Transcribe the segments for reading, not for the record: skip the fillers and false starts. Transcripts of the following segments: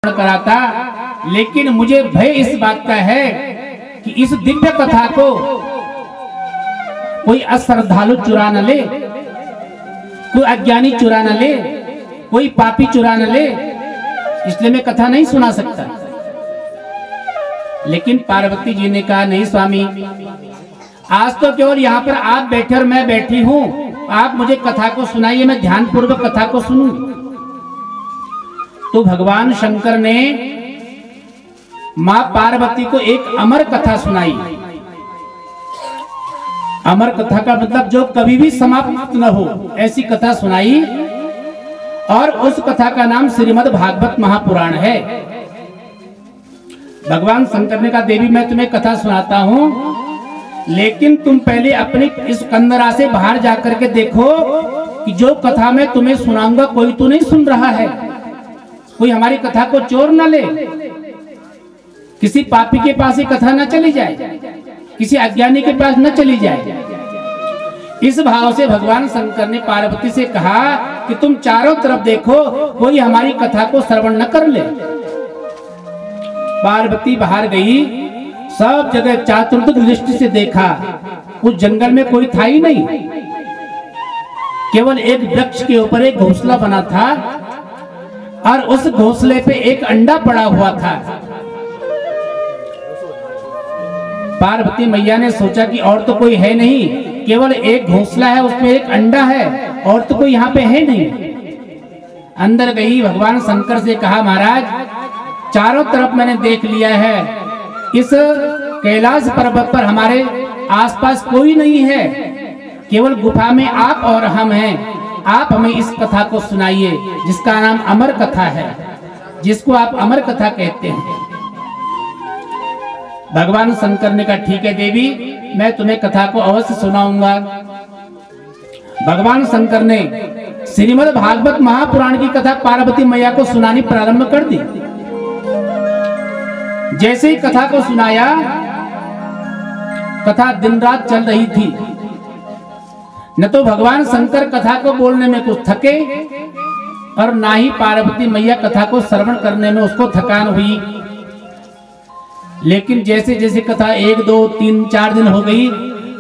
कराता, लेकिन मुझे भय इस बात का है कि इस दिव्य कथा को कोई अश्रद्धालु चुरा न ले, कोई अज्ञानी चुरा न ले, कोई पापी चुरा न ले, इसलिए मैं कथा नहीं सुना सकता। लेकिन पार्वती जी ने कहा नहीं स्वामी, आज तो केवल यहाँ पर आप बैठे और मैं बैठी हूँ, आप मुझे कथा को सुनाइए, मैं ध्यानपूर्वक कथा को सुनूं। तो भगवान शंकर ने मां पार्वती को एक अमर कथा सुनाई। अमर कथा का मतलब जो कभी भी समाप्त न हो, ऐसी कथा सुनाई। और उस कथा का नाम श्रीमद् भागवत महापुराण है। भगवान शंकर ने कहा देवी मैं तुम्हें कथा सुनाता हूं, लेकिन तुम पहले अपनी इस कंदरा से बाहर जाकर के देखो कि जो कथा मैं तुम्हें सुनाऊंगा कोई तो नहीं सुन रहा है, कोई हमारी कथा को चोर न ले, किसी पापी के पास ये कथा न चली जाए, किसी अज्ञानी के पास न चली जाए। इस भाव से भगवान शंकर ने पार्वती से कहा कि तुम चारों तरफ देखो, कोई हमारी कथा को श्रवण न कर ले। पार्वती बाहर गई, सब जगह चातुर्दिक दृष्टि से देखा, उस जंगल में कोई था ही नहीं, केवल एक वृक्ष के ऊपर एक घोंसला बना था और उस घोंसले पे एक अंडा पड़ा हुआ था। पार्वती मैया ने सोचा कि और तो कोई है नहीं, केवल एक घोंसला है, उसमें एक अंडा है, और तो कोई यहाँ पे है नहीं। अंदर गई, भगवान शंकर से कहा महाराज चारों तरफ मैंने देख लिया है, इस कैलाश पर्वत पर हमारे आसपास कोई नहीं है, केवल गुफा में आप और हम हैं। आप हमें इस कथा को सुनाइए जिसका नाम अमर कथा है, जिसको आप अमर कथा कहते हैं। भगवान शंकर ने कहा ठीक है देवी, मैं तुम्हें कथा को अवश्य सुनाऊंगा। भगवान शंकर ने श्रीमद् भागवत महापुराण की कथा पार्वती मैया को सुनानी प्रारंभ कर दी। जैसे ही कथा को सुनाया, कथा दिन रात चल रही थी। न तो भगवान शंकर कथा को बोलने में कुछ थके और ना ही पार्वती मैया कथा को श्रवण करने में उसको थकान हुई। लेकिन जैसे जैसे कथा 1, 2, 3, 4 दिन हो गई,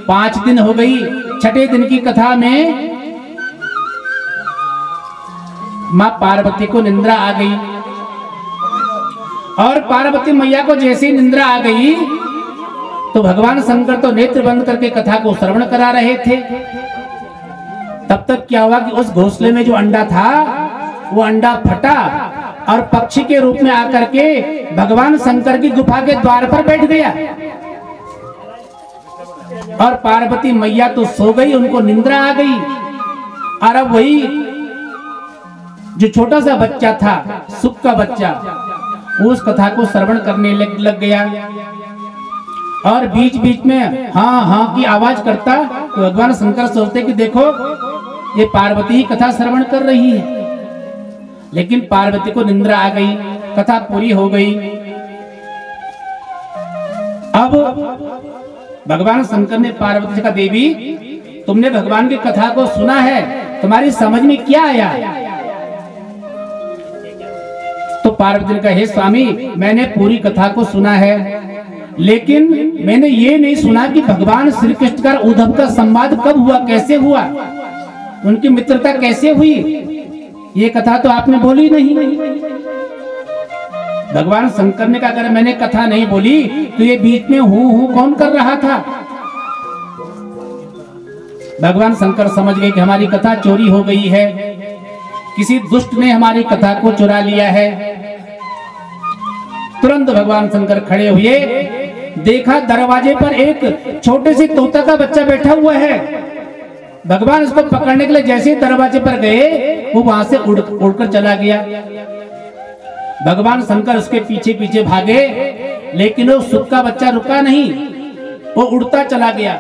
5 दिन हो गई, छठे दिन की कथा में मां पार्वती को निंद्रा आ गई। और पार्वती मैया को जैसे ही निंद्रा आ गई तो भगवान शंकर तो नेत्र बंद करके कथा को श्रवण करा रहे थे। तब तक क्या हुआ कि उस घोंसले में जो अंडा था वो अंडा फटा और पक्षी के रूप में आकर के भगवान शंकर की गुफा के द्वार पर बैठ गया। और पार्वती मैया तो सो गई, उनको निंद्रा आ गई। और अब वही जो छोटा सा बच्चा था, सुख का बच्चा, उस कथा को श्रवण करने लग गया। और बीच बीच में हाँ हाँ की आवाज करता। तो भगवान शंकर सोचते कि देखो ये पार्वती ही कथा श्रवण कर रही है। लेकिन पार्वती को निंद्रा आ गई, कथा पूरी हो गई। अब भगवान शंकर ने पार्वती से कहा देवी तुमने भगवान की कथा को सुना है, तुम्हारी समझ में क्या आया? तो पार्वती ने कहा हे स्वामी मैंने पूरी कथा को सुना है, लेकिन मैंने ये नहीं सुना कि भगवान श्री कृष्ण का उद्धव का संवाद कब हुआ, कैसे हुआ, उनकी मित्रता कैसे हुई, ये कथा तो आपने बोली नहीं। भगवान शंकर ने कहा अगर मैंने कथा नहीं बोली तो ये बीच में हूं कौन कर रहा था? भगवान शंकर समझ गए कि हमारी कथा चोरी हो गई है, किसी दुष्ट ने हमारी कथा को चुरा लिया है। तुरंत भगवान शंकर खड़े हुए, देखा दरवाजे पर एक छोटे से तोता का बच्चा बैठा हुआ है। भगवान उसको पकड़ने के लिए जैसे ही दरवाजे पर गए, वो वहां से उड़कर चला गया। भगवान शंकर उसके पीछे पीछे भागे, लेकिन वो सुख का बच्चा रुका नहीं, वो उड़ता चला गया।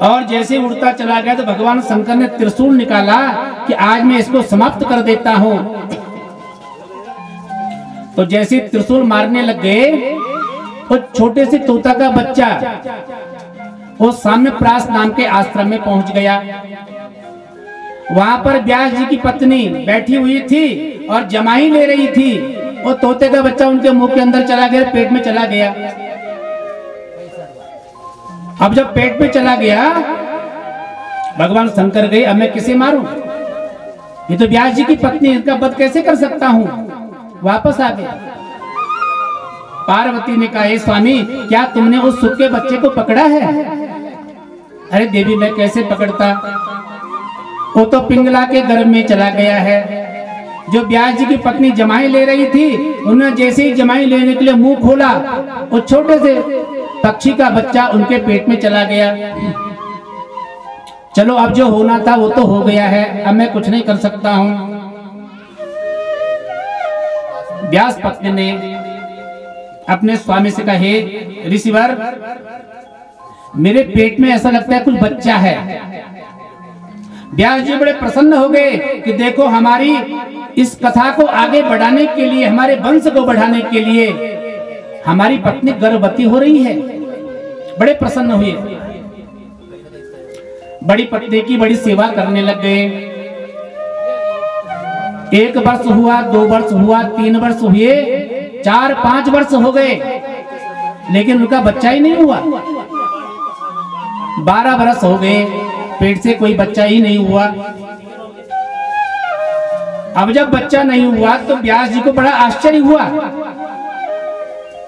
और जैसे उड़ता चला गया तो भगवान शंकर ने त्रिशूल निकाला कि आज मैं इसको समाप्त कर देता हूं। तो जैसे त्रिशूल मारने लग गए तो छोटे से तोता का बच्चा वो साम्यप्रास नाम के आश्रम में पहुंच गया। वहां पर व्यास जी की पत्नी बैठी हुई थी और जमाई ले रही थी। वो तोते का बच्चा उनके मुंह के अंदर चला गया, पेट में चला गया। अब जब पेट में चला गया, भगवान शंकर गए, अब मैं किसे मारूं? ये तो व्यास जी की पत्नी, इनका वध कैसे कर सकता हूं? वापस आ गए। पार्वती ने कहा, स्वामी क्या तुमने उस सुख के बच्चे को पकड़ा है? अरे देवी मैं कैसे पकड़ता, वो तो पिंगला के गर्भ में चला गया है। जो व्यास जी की पत्नी जमाई ले रही थी, उन्होंने जैसे ही जमाई लेने के लिए मुंह खोला, वो छोटे से पक्षी का बच्चा उनके पेट में चला गया। चलो अब जो होना था वो तो हो गया है, अब मैं कुछ नहीं कर सकता हूं। व्यास पत्नी ने अपने स्वामी से कहा, हे ऋषिवर, मेरे पेट में ऐसा लगता है कुछ बच्चा है। व्यास जी बड़े प्रसन्न हो गए कि देखो हमारी इस कथा को आगे बढ़ाने के लिए, हमारे वंश को बढ़ाने के लिए हमारी पत्नी गर्भवती हो रही है। बड़े प्रसन्न हुए, बड़ी पत्नी की बड़ी सेवा करने लग गए। 1 वर्ष हुआ, 2 वर्ष हुआ, 3 वर्ष हुए, 4-5 वर्ष हो गए, लेकिन उनका बच्चा ही नहीं हुआ। 12 वर्ष हो गए, पेट से कोई बच्चा ही नहीं हुआ। अब जब बच्चा नहीं हुआ तो व्यास जी को बड़ा आश्चर्य हुआ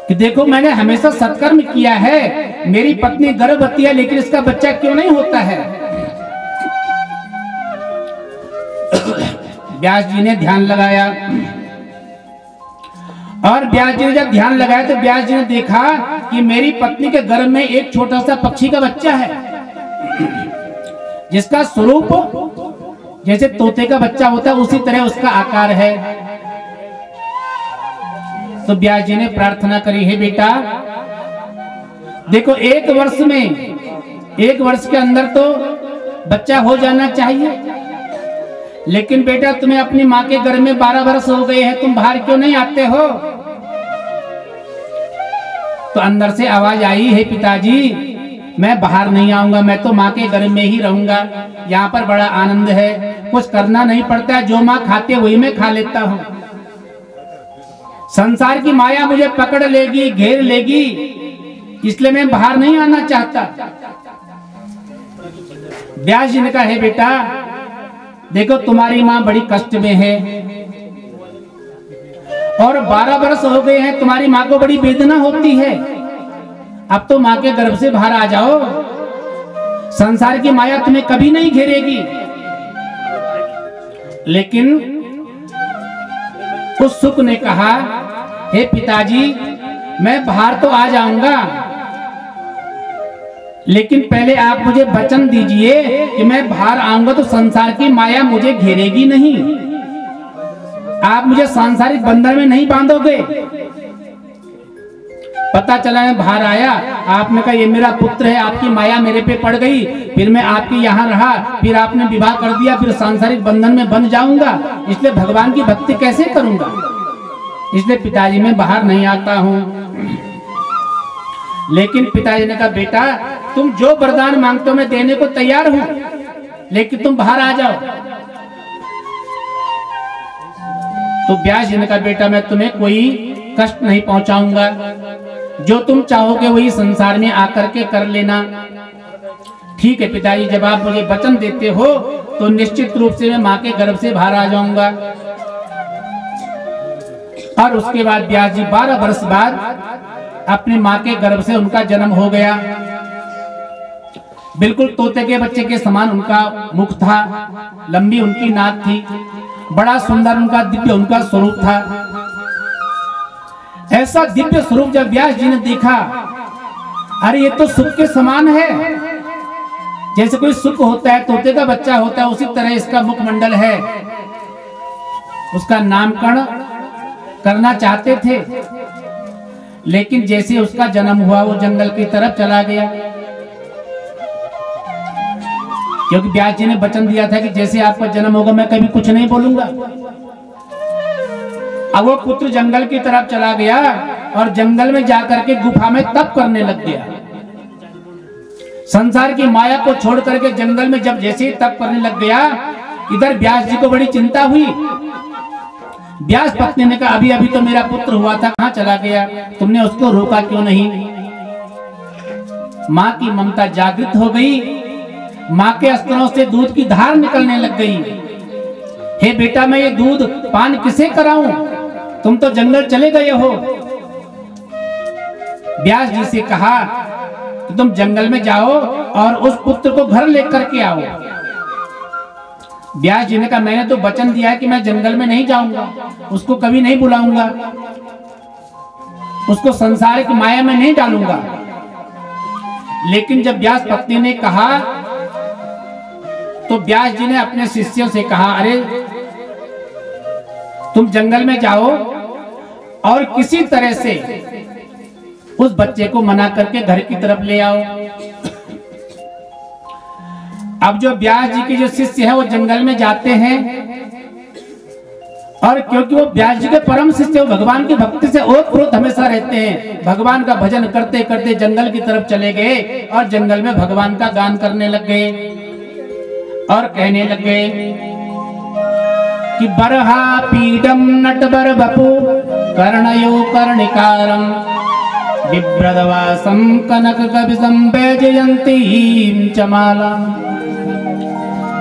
कि देखो मैंने हमेशा सत्कर्म किया है, मेरी पत्नी गर्भवती है, लेकिन इसका बच्चा क्यों नहीं होता है? व्यास जी ने ध्यान लगाया, और व्यास जी ने जब ध्यान लगाया तो व्यास जी ने देखा कि मेरी पत्नी के गर्भ में एक छोटा सा पक्षी का बच्चा है, जिसका स्वरूप जैसे तोते का बच्चा होता है उसी तरह उसका आकार है। तो व्यास जी ने प्रार्थना करी, है बेटा देखो 1 वर्ष में, 1 वर्ष के अंदर तो बच्चा हो जाना चाहिए, लेकिन बेटा तुम्हें अपनी माँ के घर में 12 वर्ष हो गए हैं, तुम बाहर क्यों नहीं आते हो? तो अंदर से आवाज आई, है पिताजी मैं बाहर नहीं आऊंगा, मैं तो माँ के घर में ही रहूंगा, यहाँ पर बड़ा आनंद है, कुछ करना नहीं पड़ता है, जो माँ खाते वही मैं खा लेता हूँ। संसार की माया मुझे पकड़ लेगी, घेर लेगी, इसलिए मैं बाहर नहीं आना चाहता। व्यास जी ने कहा, है बेटा देखो तुम्हारी माँ बड़ी कष्ट में है और 12 वर्ष हो गए हैं, तुम्हारी माँ को बड़ी वेदना होती है, अब तो माँ के गर्भ से बाहर आ जाओ, संसार की माया तुम्हें कभी नहीं घेरेगी। लेकिन उस सुख ने कहा, हे पिताजी मैं बाहर तो आ जाऊंगा, लेकिन पहले आप मुझे वचन दीजिए कि मैं बाहर आऊंगा तो संसार की माया मुझे घेरेगी नहीं, आप मुझे सांसारिक बंधन में नहीं बांधोगे। पता चला मैं बाहर आया, आपने कहा ये मेरा पुत्र है, आपकी माया मेरे पे पड़ गई, फिर मैं आपके यहाँ रहा, फिर आपने विवाह कर दिया, फिर सांसारिक बंधन में बंध जाऊंगा, इसलिए भगवान की भक्ति कैसे करूंगा, इसलिए पिताजी मैं बाहर नहीं आता हूँ। लेकिन पिताजी ने कहा, बेटा तुम जो वरदान मांगते हो मैं देने को तैयार हूं, लेकिन तुम बाहर आ जाओ। तो व्यास जी ने कहा, बेटा मैं तुम्हें कोई कष्ट नहीं पहुंचाऊंगा, जो तुम चाहोगे वही संसार में आकर के कर लेना। ठीक है पिताजी, जब आप मुझे वचन देते हो तो निश्चित रूप से मैं माँ के गर्भ से बाहर आ जाऊंगा। और उसके बाद व्यास जी 12 वर्ष बाद अपनी माँ के गर्भ से उनका जन्म हो गया। बिल्कुल तोते के बच्चे के समान उनका मुख था, लंबी उनकी नाक थी, बड़ा सुंदर उनका दिव्य उनका स्वरूप था। ऐसा दिव्य स्वरूप जब व्यास जी ने देखा, अरे ये तो सुख के समान है, जैसे कोई सुख होता है, तोते का बच्चा होता है, उसी तरह इसका मुखमंडल है। उसका नामकरण करना चाहते थे, लेकिन जैसे उसका जन्म हुआ वो जंगल की तरफ चला गया, क्योंकि व्यास जी ने वचन दिया था कि जैसे आपका जन्म होगा मैं कभी कुछ नहीं बोलूंगा। अब वो पुत्र जंगल की तरफ चला गया और जंगल में जाकर के गुफा में तप करने लग गया। संसार की माया को छोड़ करके जंगल में जब जैसे ही तप करने लग गया, इधर व्यास जी को बड़ी चिंता हुई। व्यास पत्नी ने कहा अभी अभी तो मेरा पुत्र हुआ था, कहां चला गया, तुमने उसको रोका क्यों नहीं। मां की ममता जागृत हो गई, मां के स्तनों से दूध की धार निकलने लग गई। हे बेटा, मैं ये दूध पान किसे कराऊं, तुम तो जंगल चले गए हो। व्यास जी से कहा कि तुम जंगल में जाओ और उस पुत्र को घर लेकर के आओ। व्यास जी ने कहा मैंने तो वचन दिया है कि मैं जंगल में नहीं जाऊंगा, उसको कभी नहीं बुलाऊंगा, उसको संसारिक माया में नहीं डालूंगा। लेकिन जब व्यास पत्नी ने कहा तो व्यास जी ने अपने शिष्यों से कहा अरे तुम जंगल में जाओ और किसी तरह से उस बच्चे को मना करके घर की तरफ ले आओ। अब जो व्यास जी के जो शिष्य हैं वो जंगल में जाते हैं और क्योंकि वो व्यास जी के परम शिष्य, वो भगवान की भक्ति से ओतप्रोत हमेशा रहते हैं, भगवान का भजन करते करते जंगल की तरफ चले गए और जंगल में भगवान का गान करने लग गए और कहने लग गए कि बरहा पीडम नटबर बपु कर्णयो कर्णिकारम बिभ्रदवासम कनक कविसं वैजयन्तीं चमालां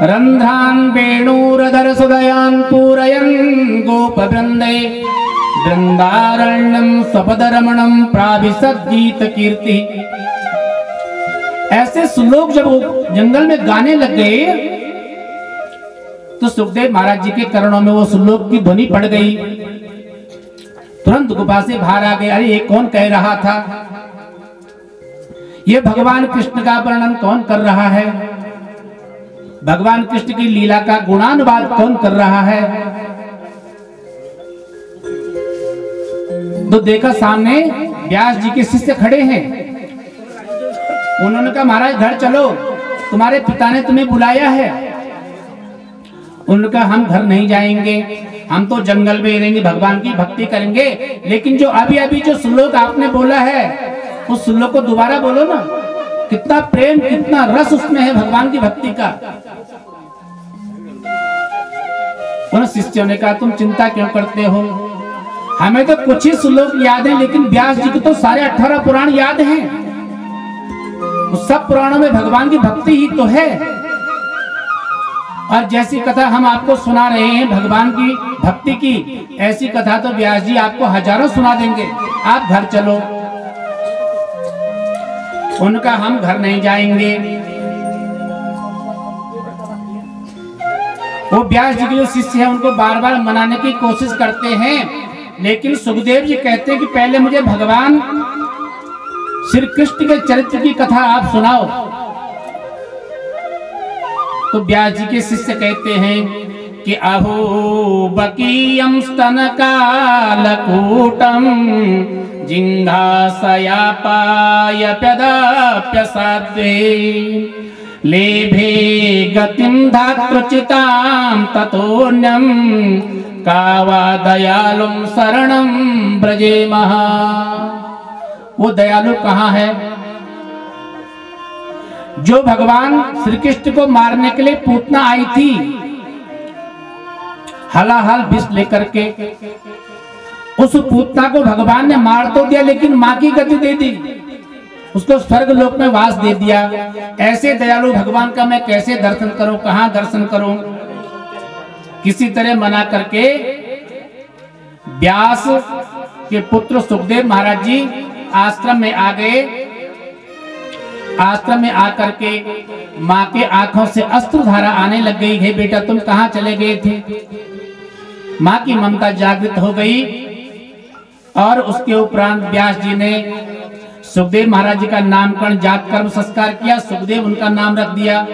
रंध्रान् वेणुरधर सुदयान् पूरयन् गोपवृन्दे वृंदारण्यं स्वपदरमणं प्राभिसद्गीत कीर्ति। ऐसे श्लोक जब जंगल में गाने लग गए तो सुखदेव महाराज जी के कर्णों में वो श्लोक की ध्वनि पड़ गई। तुरंत गुफा से बाहर आ गए, अरे ये कौन कह रहा था, ये भगवान कृष्ण का वर्णन कौन कर रहा है, भगवान कृष्ण की लीला का गुणानुवाद कौन कर रहा है। तो देखा सामने व्यास जी के शिष्य खड़े हैं। उन्होंने कहा महाराज घर चलो, तुम्हारे पिता ने तुम्हें बुलाया है। उन्होंने कहा हम घर नहीं जाएंगे, हम तो जंगल में रहेंगे, भगवान की भक्ति करेंगे। लेकिन जो अभी अभी जो श्लोक आपने बोला है उस श्लोक को दोबारा बोलो ना, कितना प्रेम कितना रस उसमें है भगवान की भक्ति का। उन शिष्यों ने कहा तुम चिंता क्यों करते हो, हमें तो कुछ ही श्लोक याद है, लेकिन व्यास जी को तो सारे 18 पुराण याद हैं। उस सब पुराणों में भगवान की भक्ति ही तो है। और जैसी कथा हम आपको सुना रहे हैं भगवान की भक्ति की, ऐसी कथा तो व्यास जी आपको हजारों सुना देंगे। आप घर चलो। उनका हम घर नहीं जाएंगे। वो व्यास जी के जो शिष्य हैं उनको बार बार मनाने की कोशिश करते हैं, लेकिन सुखदेव जी कहते हैं कि पहले मुझे भगवान श्री कृष्ण के चरित्र की कथा आप सुनाओ। तो व्यास जी के शिष्य कहते हैं कि अहो बकीयं स्तनकालकूटं जिंघासयापायप्यदाप्यसाद्वे लेभे गतिं धातृचितां ततोऽन्यं का वा दयालुं शरणं व्रजेमः। वो दयालु कहाँ है जो भगवान श्री कृष्ण को मारने के लिए पूतना आई थी, हलाहल विष लेकर के। उस पूतना को भगवान ने मार तो दिया, लेकिन मां की गति दे दी, उसको स्वर्ग लोक में वास दे दिया। ऐसे दयालु भगवान का मैं कैसे दर्शन करूं, कहां दर्शन करूं। किसी तरह मना करके व्यास के पुत्र सुखदेव महाराज जी आश्रम में आ गए। आश्रम में आकर के मां के आंखों से अश्रुधारा आने लग गई। हे बेटा तुम कहां चले गए थे। मां की ममता जागृत हो गई और उसके उपरांत व्यास जी ने सुखदेव महाराज जी का नामकरण जात कर्म संस्कार किया। सुखदेव उनका नाम रख दिया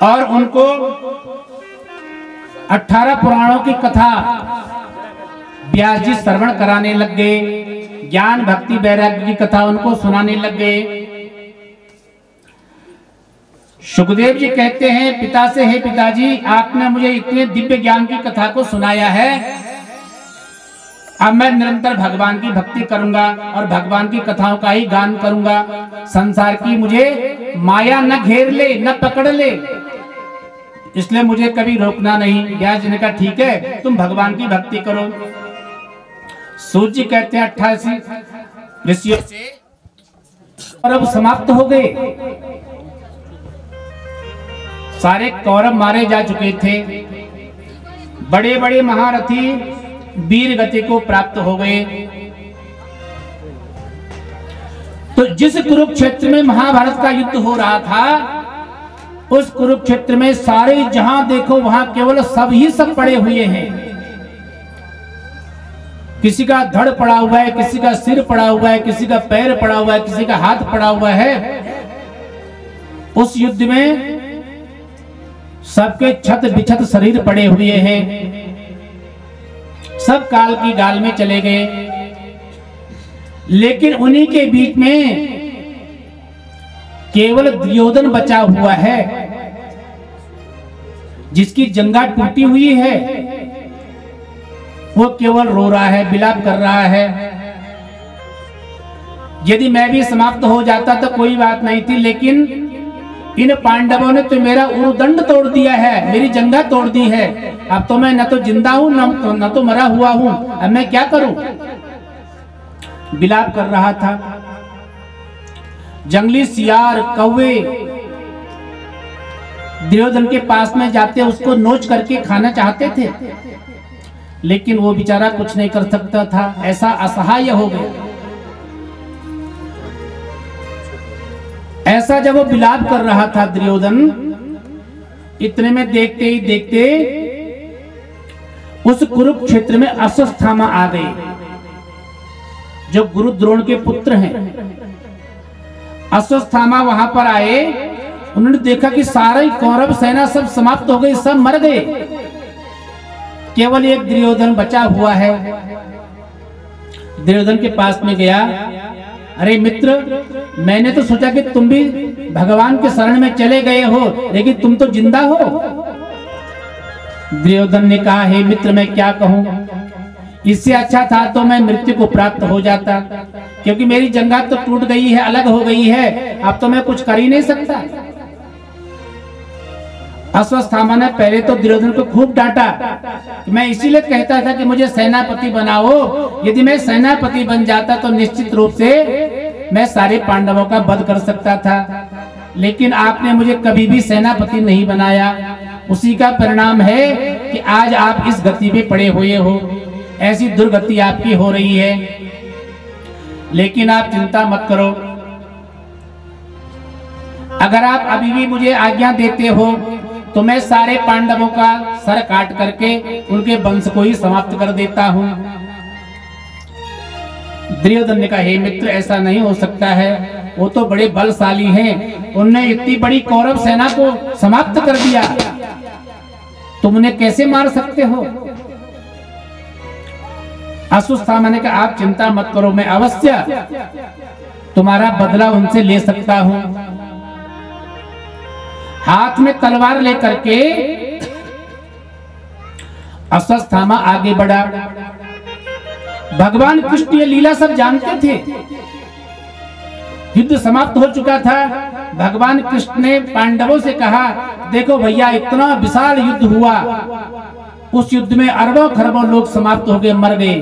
और उनको 18 पुराणों की कथा व्यास जी श्रवण कराने लग गए। ज्ञान भक्ति वैराग्य की कथा उनको सुनाने लग गए। सुखदेव जी कहते हैं पिता से, हे पिताजी आपने मुझे इतने दिव्य ज्ञान की कथा को सुनाया है, अब मैं निरंतर भगवान की भक्ति करूंगा और भगवान की कथाओं का ही गान करूंगा। संसार की मुझे माया न घेर ले न पकड़ ले, इसलिए मुझे कभी रोकना नहीं। व्यास जी ने कहा ठीक है, तुम भगवान की भक्ति करो। सूत जी कहते हैं 88 ऋषियों से कौरव समाप्त हो गए, सारे कौरव मारे जा चुके थे, बड़े बड़े महारथी वीर गति को प्राप्त हो गए। तो जिस कुरुक्षेत्र में महाभारत का युद्ध हो रहा था, उस कुरुक्षेत्र में सारे जहां देखो वहां केवल सब ही सब पड़े हुए हैं। किसी का धड़ पड़ा हुआ है, किसी का सिर पड़ा हुआ है, किसी का पैर पड़ा हुआ है, किसी का हाथ पड़ा हुआ है। उस युद्ध में सबके छत बिछत शरीर पड़े हुए हैं, सब काल की गाल में चले गए। लेकिन उन्हीं के बीच में केवल दुर्योधन बचा हुआ है, जिसकी जंगा टूटी हुई है। वो केवल रो रहा है, विलाप कर रहा है। यदि मैं भी समाप्त हो जाता तो कोई बात नहीं थी, लेकिन इन पांडवों ने तो मेरा उरुदंड तोड़ दिया है, मेरी जंगा तोड़ दी है। अब तो मैं न तो जिंदा हूं न तो मरा हुआ हूं, अब मैं क्या करूं? विलाप कर रहा था। जंगली सियार कौवे दुर्योधन के पास में जाते उसको नोच करके खाना चाहते थे, लेकिन वो बेचारा कुछ नहीं कर सकता था, ऐसा असहाय हो गया। ऐसा जब वो विलाप कर रहा था दुर्योधन, इतने में देखते ही देखते उस कुरुक्षेत्र में अश्वत्थामा आ गए, जो गुरु द्रोण के पुत्र हैं। अश्वत्थामा वहां पर आए, उन्होंने देखा कि सारी कौरव सेना सब समाप्त हो गई, सब मर गए, केवल एक दुर्योधन बचा हुआ है। दुर्योधन के पास में गया, अरे मित्र, मैंने तो सोचा कि तुम भी भगवान के शरण में चले गए हो, लेकिन तुम तो जिंदा हो। दुर्योधन ने कहा, हे मित्र, मैं क्या कहूं, इससे अच्छा था तो मैं मृत्यु को प्राप्त हो जाता, क्योंकि मेरी जंगा तो टूट गई है, अलग हो गई है, अब तो मैं कुछ कर ही नहीं सकता। अश्वत्थामा ने पहले तो दुर्योधन को खूब डांटा कि मैं इसीलिए कहता था कि मुझे सेनापति बनाओ, यदि मैं सेनापति बन जाता तो निश्चित रूप से मैं सारे पांडवों का वध कर सकता था, लेकिन आपने मुझे कभी भी सेनापति नहीं बनाया। उसी का परिणाम है कि आज आप इस गति पे पड़े हुए हो, ऐसी दुर्गति आपकी हो रही है। लेकिन आप चिंता मत करो, अगर आप अभी भी मुझे आज्ञा देते हो तो मैं सारे पांडवों का सर काट करके उनके वंश को ही समाप्त कर देता हूं। दुर्योधन ने कहा, हे मित्र, ऐसा नहीं हो सकता है, वो तो बड़े बलशाली हैं, उन्होंने इतनी बड़ी कौरव सेना को समाप्त कर दिया, तुम उन्हें कैसे मार सकते हो? अश्वत्थामा ने कहा, आप चिंता मत करो, मैं अवश्य तुम्हारा बदला उनसे ले सकता हूं। हाथ में तलवार लेकर के अश्वत्थामा आगे बढ़ा। भगवान कृष्ण ये लीला सब जानते थे। युद्ध समाप्त हो चुका था। भगवान कृष्ण ने पांडवों से कहा, देखो भैया, इतना विशाल युद्ध हुआ, उस युद्ध में अरबों खरबों लोग समाप्त हो गए, मर गए,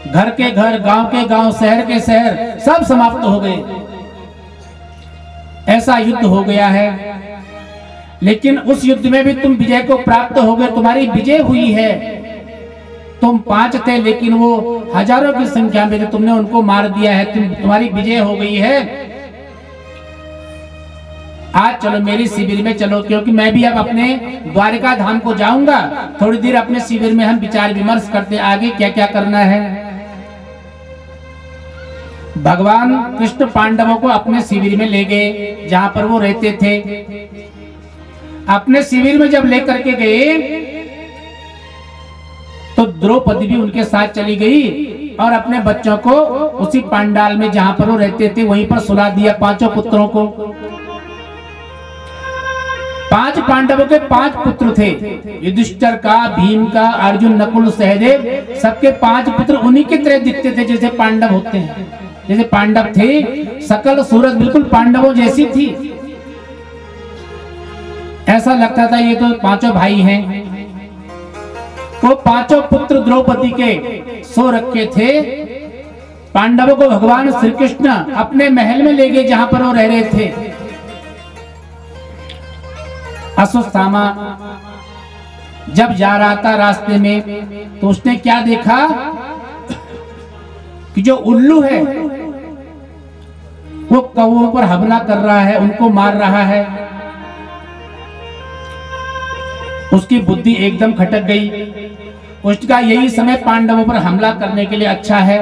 घर के घर, गांव के गांव, शहर के शहर, सब समाप्त हो गए। ऐसा युद्ध हो गया है, लेकिन उस युद्ध में भी तुम विजय को प्राप्त हो गए, तुम्हारी विजय हुई है। तुम 5 थे, लेकिन वो हजारों की संख्या में तुमने उनको मार दिया है, तुम्हारी विजय हो गई है। आज चलो मेरी शिविर में चलो, क्योंकि मैं भी अब अपने द्वारिका धाम को जाऊंगा। थोड़ी देर अपने शिविर में हम विचार विमर्श करते आगे क्या क्या करना है। भगवान कृष्ण पांडवों को अपने शिविर में ले गए, जहां पर वो रहते थे। अपने शिविर में जब लेकर के गए तो द्रौपदी भी उनके साथ चली गई और अपने बच्चों को उसी पांडाल में जहां पर वो रहते थे वहीं पर सुला दिया, 5 पुत्रों को। 5 पांडवों के 5 पुत्र थे, युधिष्ठिर का, भीम का, अर्जुन, नकुल, सहदेव, सबके 5 पुत्र उन्हीं की तरह दिखते थे जैसे पांडव होते हैं। जैसे पांडव थे, सकल सूरत बिल्कुल पांडवों जैसी थी। ऐसा लगता था ये तो पांचों भाई हैं। वो पांचों पुत्र द्रौपदी के सो रखे थे। पांडवों को भगवान श्री कृष्ण अपने महल में ले गए जहां पर वो रह रहे थे। अश्वत्थामा जब जा रहा था रास्ते में तो उसने क्या देखा कि जो उल्लू है वो कौवों पर हमला कर रहा है, उनको मार रहा है। उसकी बुद्धि एकदम खटक गई। उसका यही समय पांडवों पर हमला करने के लिए अच्छा है।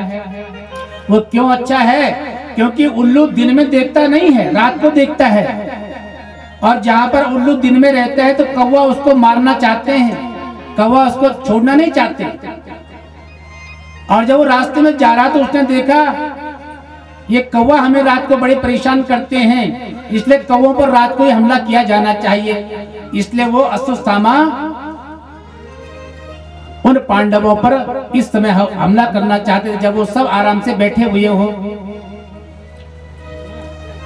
वो क्यों अच्छा है? क्योंकि उल्लू दिन में देखता नहीं है, रात को देखता है। और जहां पर उल्लू दिन में रहता है तो कौवा उसको मारना चाहते हैं, कौवा उसको छोड़ना नहीं चाहते। और जब वो रास्ते में जा रहा तो उसने देखा ये कौवा हमें रात को बड़े परेशान करते हैं, इसलिए कौवों पर रात को ही हमला किया जाना चाहिए। इसलिए वो अश्वत्थामा उन पांडवों पर इस समय हमला करना चाहते थे जब वो सब आराम से बैठे हुए हो।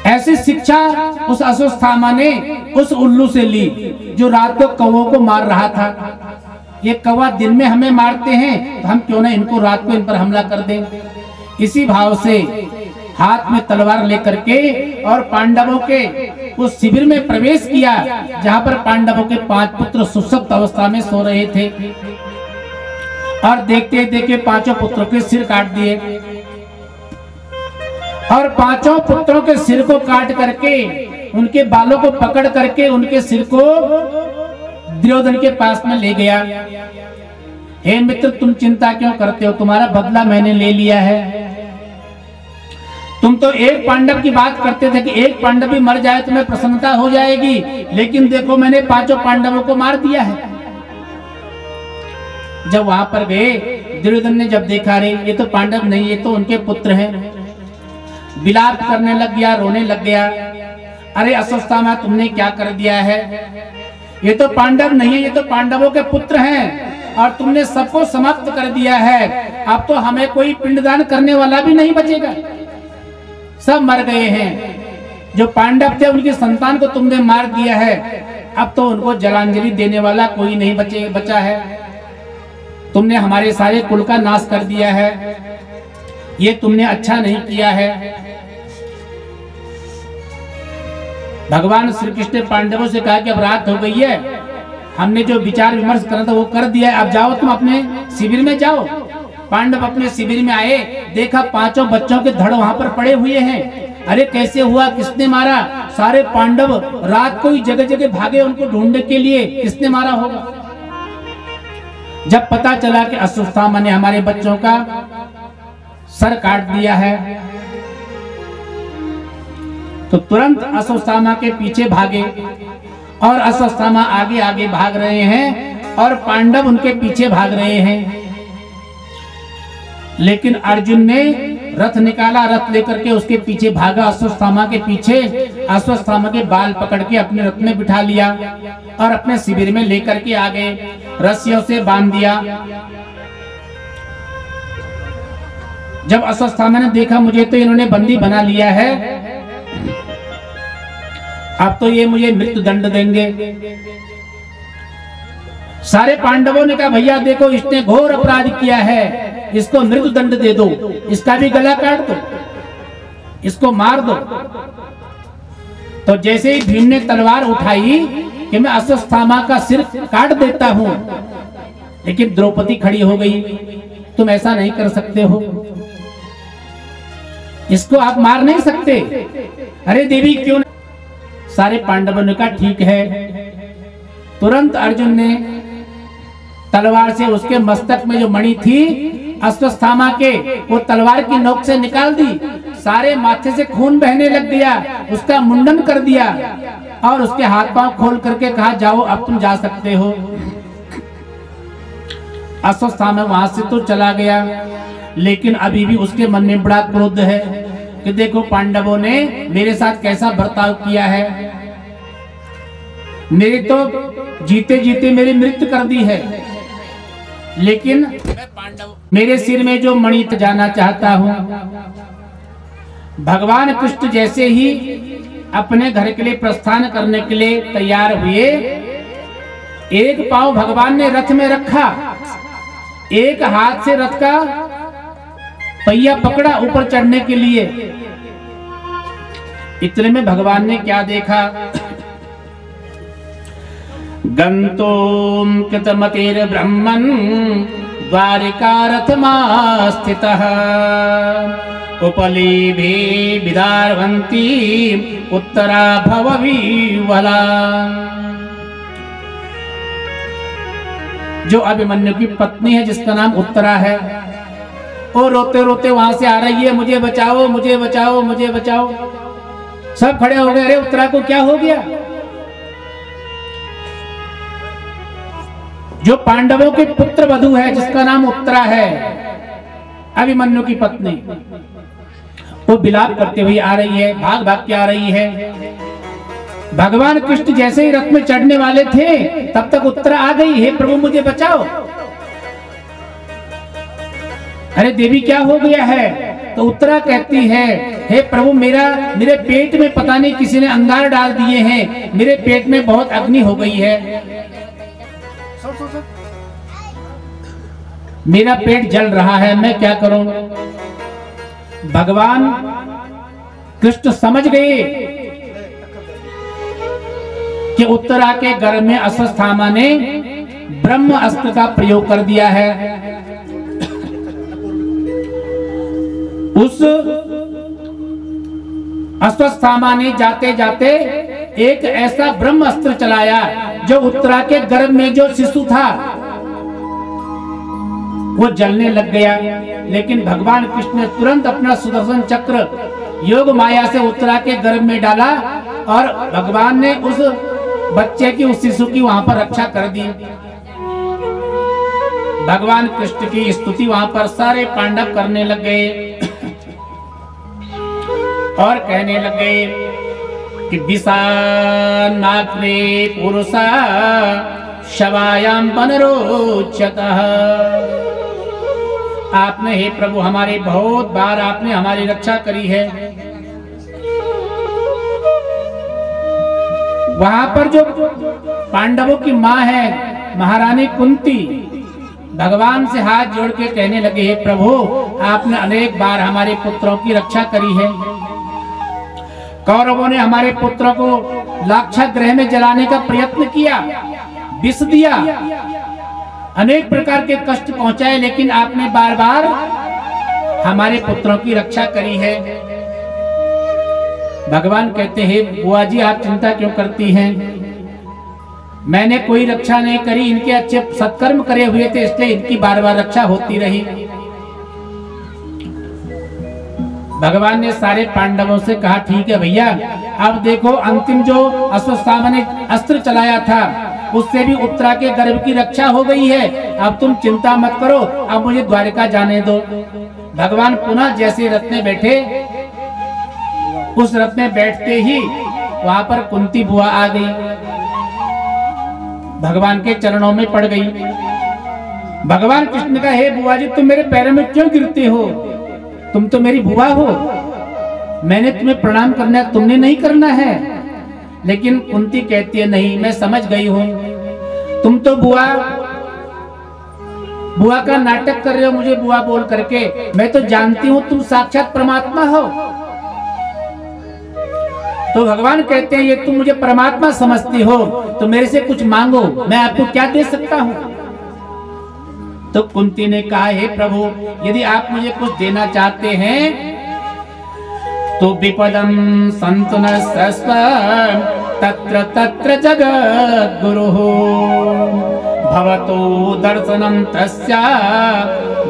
ऐसी शिक्षा उस अश्वत्थामा ने उस उल्लू से ली जो रात को कौवों को मार रहा था। ये कौवा दिन में हमें मारते हैं तो हम क्यों ना इनको रात को इन पर हमला कर दें। इसी भाव से हाथ में तलवार लेकर के और पांडवों के उस शिविर में प्रवेश किया जहां पर पांडवों के 5 पुत्र सुषुप्त अवस्था में सो रहे थे। और देखते देखते 5 पुत्रों के सिर काट दिए। और 5 पुत्रों के सिर को काट करके उनके बालों को पकड़ करके उनके सिर को दुर्योधन के पास में ले गया। हे मित्र, तुम चिंता क्यों करते हो? तुम्हारा बदला मैंने ले लिया है। तुम तो एक पांडव की बात करते थे कि एक पांडव भी मर जाए तुम्हें प्रसन्नता हो जाएगी, लेकिन देखो मैंने 5 पांडवों को मार दिया है। जब वहां पर गए दुर्योधन ने जब देखा रे ये तो पांडव नहीं, ये तो उनके पुत्र हैं, विलाप करने लग गया, रोने लग गया। अरे अश्वत्थामा, तुमने क्या कर दिया है? ये तो पांडव नहीं है, ये तो पांडवों के पुत्र हैं और तुमने सबको समाप्त कर दिया है। अब तो हमें कोई पिंडदान करने वाला भी नहीं बचेगा, सब मर गए हैं। जो पांडव थे उनकी संतान को तुमने मार दिया है, अब तो उनको जलांजलि देने वाला कोई नहीं बचा है। तुमने हमारे सारे कुल का नाश कर दिया है, ये तुमने अच्छा नहीं किया है। भगवान श्री कृष्ण ने पांडवों से कहा कि अब रात हो गई है, हमने जो विचार विमर्श करना था वो कर दिया है, अब जाओ तुम अपने शिविर में जाओ। पांडव अपने शिविर में आए, देखा 5 बच्चों के धड़ वहां पर पड़े हुए हैं। अरे कैसे हुआ, किसने मारा? सारे पांडव रात को ही जगह जगह भागे उनको ढूंढने के लिए, किसने मारा होगा। जब पता चला कि अश्वत्थामा ने हमारे बच्चों का सर काट दिया है तो तुरंत अश्वत्थामा के पीछे भागे और अश्वत्थामा आगे आगे भाग रहे हैं और पांडव उनके पीछे भाग रहे हैं। लेकिन अर्जुन ने रथ निकाला, रथ लेकर के उसके पीछे भागा अश्वत्थामा के पीछे। अश्वत्थामा के बाल पकड़ के अपने रथ में बिठा लिया और अपने शिविर में लेकर के आ गए, रस्सियों से बांध दिया। जब अश्वत्थामा ने देखा मुझे तो इन्होंने बंदी बना लिया है, अब तो ये मुझे मृत्यु दंड देंगे। सारे पांडवों ने कहा भैया देखो इसने घोर अपराध किया है, इसको मृत्यु दंड दे दो, इसका भी गला काट दो, इसको मार दो। तो जैसे ही भीम ने तलवार उठाई कि मैं अश्वत्थामा का सिर काट देता हूं, लेकिन द्रौपदी खड़ी हो गई, तुम ऐसा नहीं कर सकते हो, इसको आप मार नहीं सकते। अरे देवी क्यों नहीं? सारे पांडवों ने कहा ठीक है। तुरंत अर्जुन ने तलवार से उसके मस्तक में जो मणि थी अश्वत्थामा के, वो तलवार की नोक से निकाल दी। सारे माथे से खून बहने लग गया, उसका मुंडन कर दिया और उसके हाथ पांव खोल करके कहा जाओ अब तुम जा सकते हो। अश्वत्थामा वहां से तो चला गया, लेकिन अभी भी उसके मन में बड़ा क्रोध है कि देखो पांडवों ने मेरे साथ कैसा बर्ताव किया है, मेरी तो जीते जीते मेरी मृत्यु कर दी है, लेकिन मेरे सिर में जो मणि जाना चाहता हूं। भगवान कृष्ण जैसे ही अपने घर के लिए प्रस्थान करने के लिए तैयार हुए। एक पांव भगवान ने रथ में रखा, एक हाथ से रथ का पहिया पकड़ा ऊपर चढ़ने के लिए। इतने में भगवान ने क्या देखा? गंतुम कृतमतेर ब्रह्मन् द्वारिका रथमास्थितः उपलेभे विदारवन्ती उत्तरा भवविह्वला। जो अभिमन्यु की पत्नी है जिसका नाम उत्तरा है, वो रोते रोते वहां से आ रही है, मुझे बचाओ मुझे बचाओ मुझे बचाओ। सब खड़े हो गए, अरे उत्तरा को क्या हो गया? जो पांडवों के पुत्र वधू है जिसका नाम उत्तरा है, अभिमन्यु की पत्नी, वो विलाप करते हुए आ रही है, भाग भाग के आ रही है। भगवान कृष्ण जैसे ही रथ में चढ़ने वाले थे तब तक उत्तरा आ गई, हे प्रभु मुझे बचाओ। अरे देवी क्या हो गया है? तो उत्तरा कहती है, हे प्रभु मेरे पेट में पता नहीं किसी ने अंगार डाल दिए हैं, मेरे पेट में बहुत अग्नि हो गई है, मेरा पेट जल रहा है, मैं क्या करूं? भगवान कृष्ण समझ गए कि उत्तरा के गर्भ में अश्वत्थामा ने ब्रह्म अस्त्र का प्रयोग कर दिया है। उस अश्वत्थामा ने जाते जाते एक ऐसा ब्रह्म अस्त्र चलाया जो उत्तरा के गर्भ में जो शिशु था वो जलने लग गया। लेकिन भगवान कृष्ण ने तुरंत अपना सुदर्शन चक्र योग माया से उत्तरा के गर्भ में डाला और भगवान ने उस बच्चे की, उस शिशु की वहां पर रक्षा कर दी। भगवान कृष्ण की स्तुति वहां पर सारे पांडव करने लग गए और कहने लग गए कि विशानाग्रे पुरुषा शवायाम पुनरोच्यतः। आपने हे प्रभु हमारे बहुत बार आपने हमारी रक्षा करी है। वहां पर जो पांडवों की मां है महारानी कुंती, भगवान से हाथ जोड़ के कहने लगे, हे प्रभु आपने अनेक बार हमारे पुत्रों की रक्षा करी है। कौरवों ने हमारे पुत्रों को लाक्षागृह में जलाने का प्रयत्न किया, विष दिया, अनेक प्रकार के कष्ट पहुंचाए, लेकिन आपने बार बार हमारे पुत्रों की रक्षा करी है। भगवान कहते हैं, बुआ जी आप चिंता क्यों करती हैं? मैंने कोई रक्षा नहीं करी, इनके अच्छे सत्कर्म करे हुए थे इसलिए इनकी बार बार रक्षा होती रही। भगवान ने सारे पांडवों से कहा, ठीक है भैया, अब देखो अंतिम जो अश्वत्थामा ने अस्त्र चलाया था उससे भी उत्तरा के गर्भ की रक्षा हो गई है, अब तुम चिंता मत करो, अब मुझे द्वारिका जाने दो। भगवान पुनः जैसे रथ में बैठे, उस रथ में बैठते ही वहां पर कुंती बुआ आ गई, भगवान के चरणों में पड़ गई। भगवान कृष्ण का, हे बुआ जी तुम मेरे पैरों में क्यों गिरते हो? तुम तो मेरी बुआ हो, मैंने तुम्हें प्रणाम करना है, तुमने नहीं करना है। लेकिन कुंती कहती है, नहीं मैं समझ गई हूं, तुम तो बुआ का नाटक कर रहे हो मुझे बुआ बोल करके, मैं तो जानती हूं तुम साक्षात परमात्मा हो। तो भगवान कहते हैं, ये तुम मुझे परमात्मा समझती हो तो मेरे से कुछ मांगो, मैं आपको क्या दे सकता हूं? तो कुंती ने कहा, हे प्रभु यदि आप मुझे कुछ देना चाहते हैं तो विपदम संतुनस्तस्व तत्र तत्र जगद्गुरु भवतो दर्शनम तस्या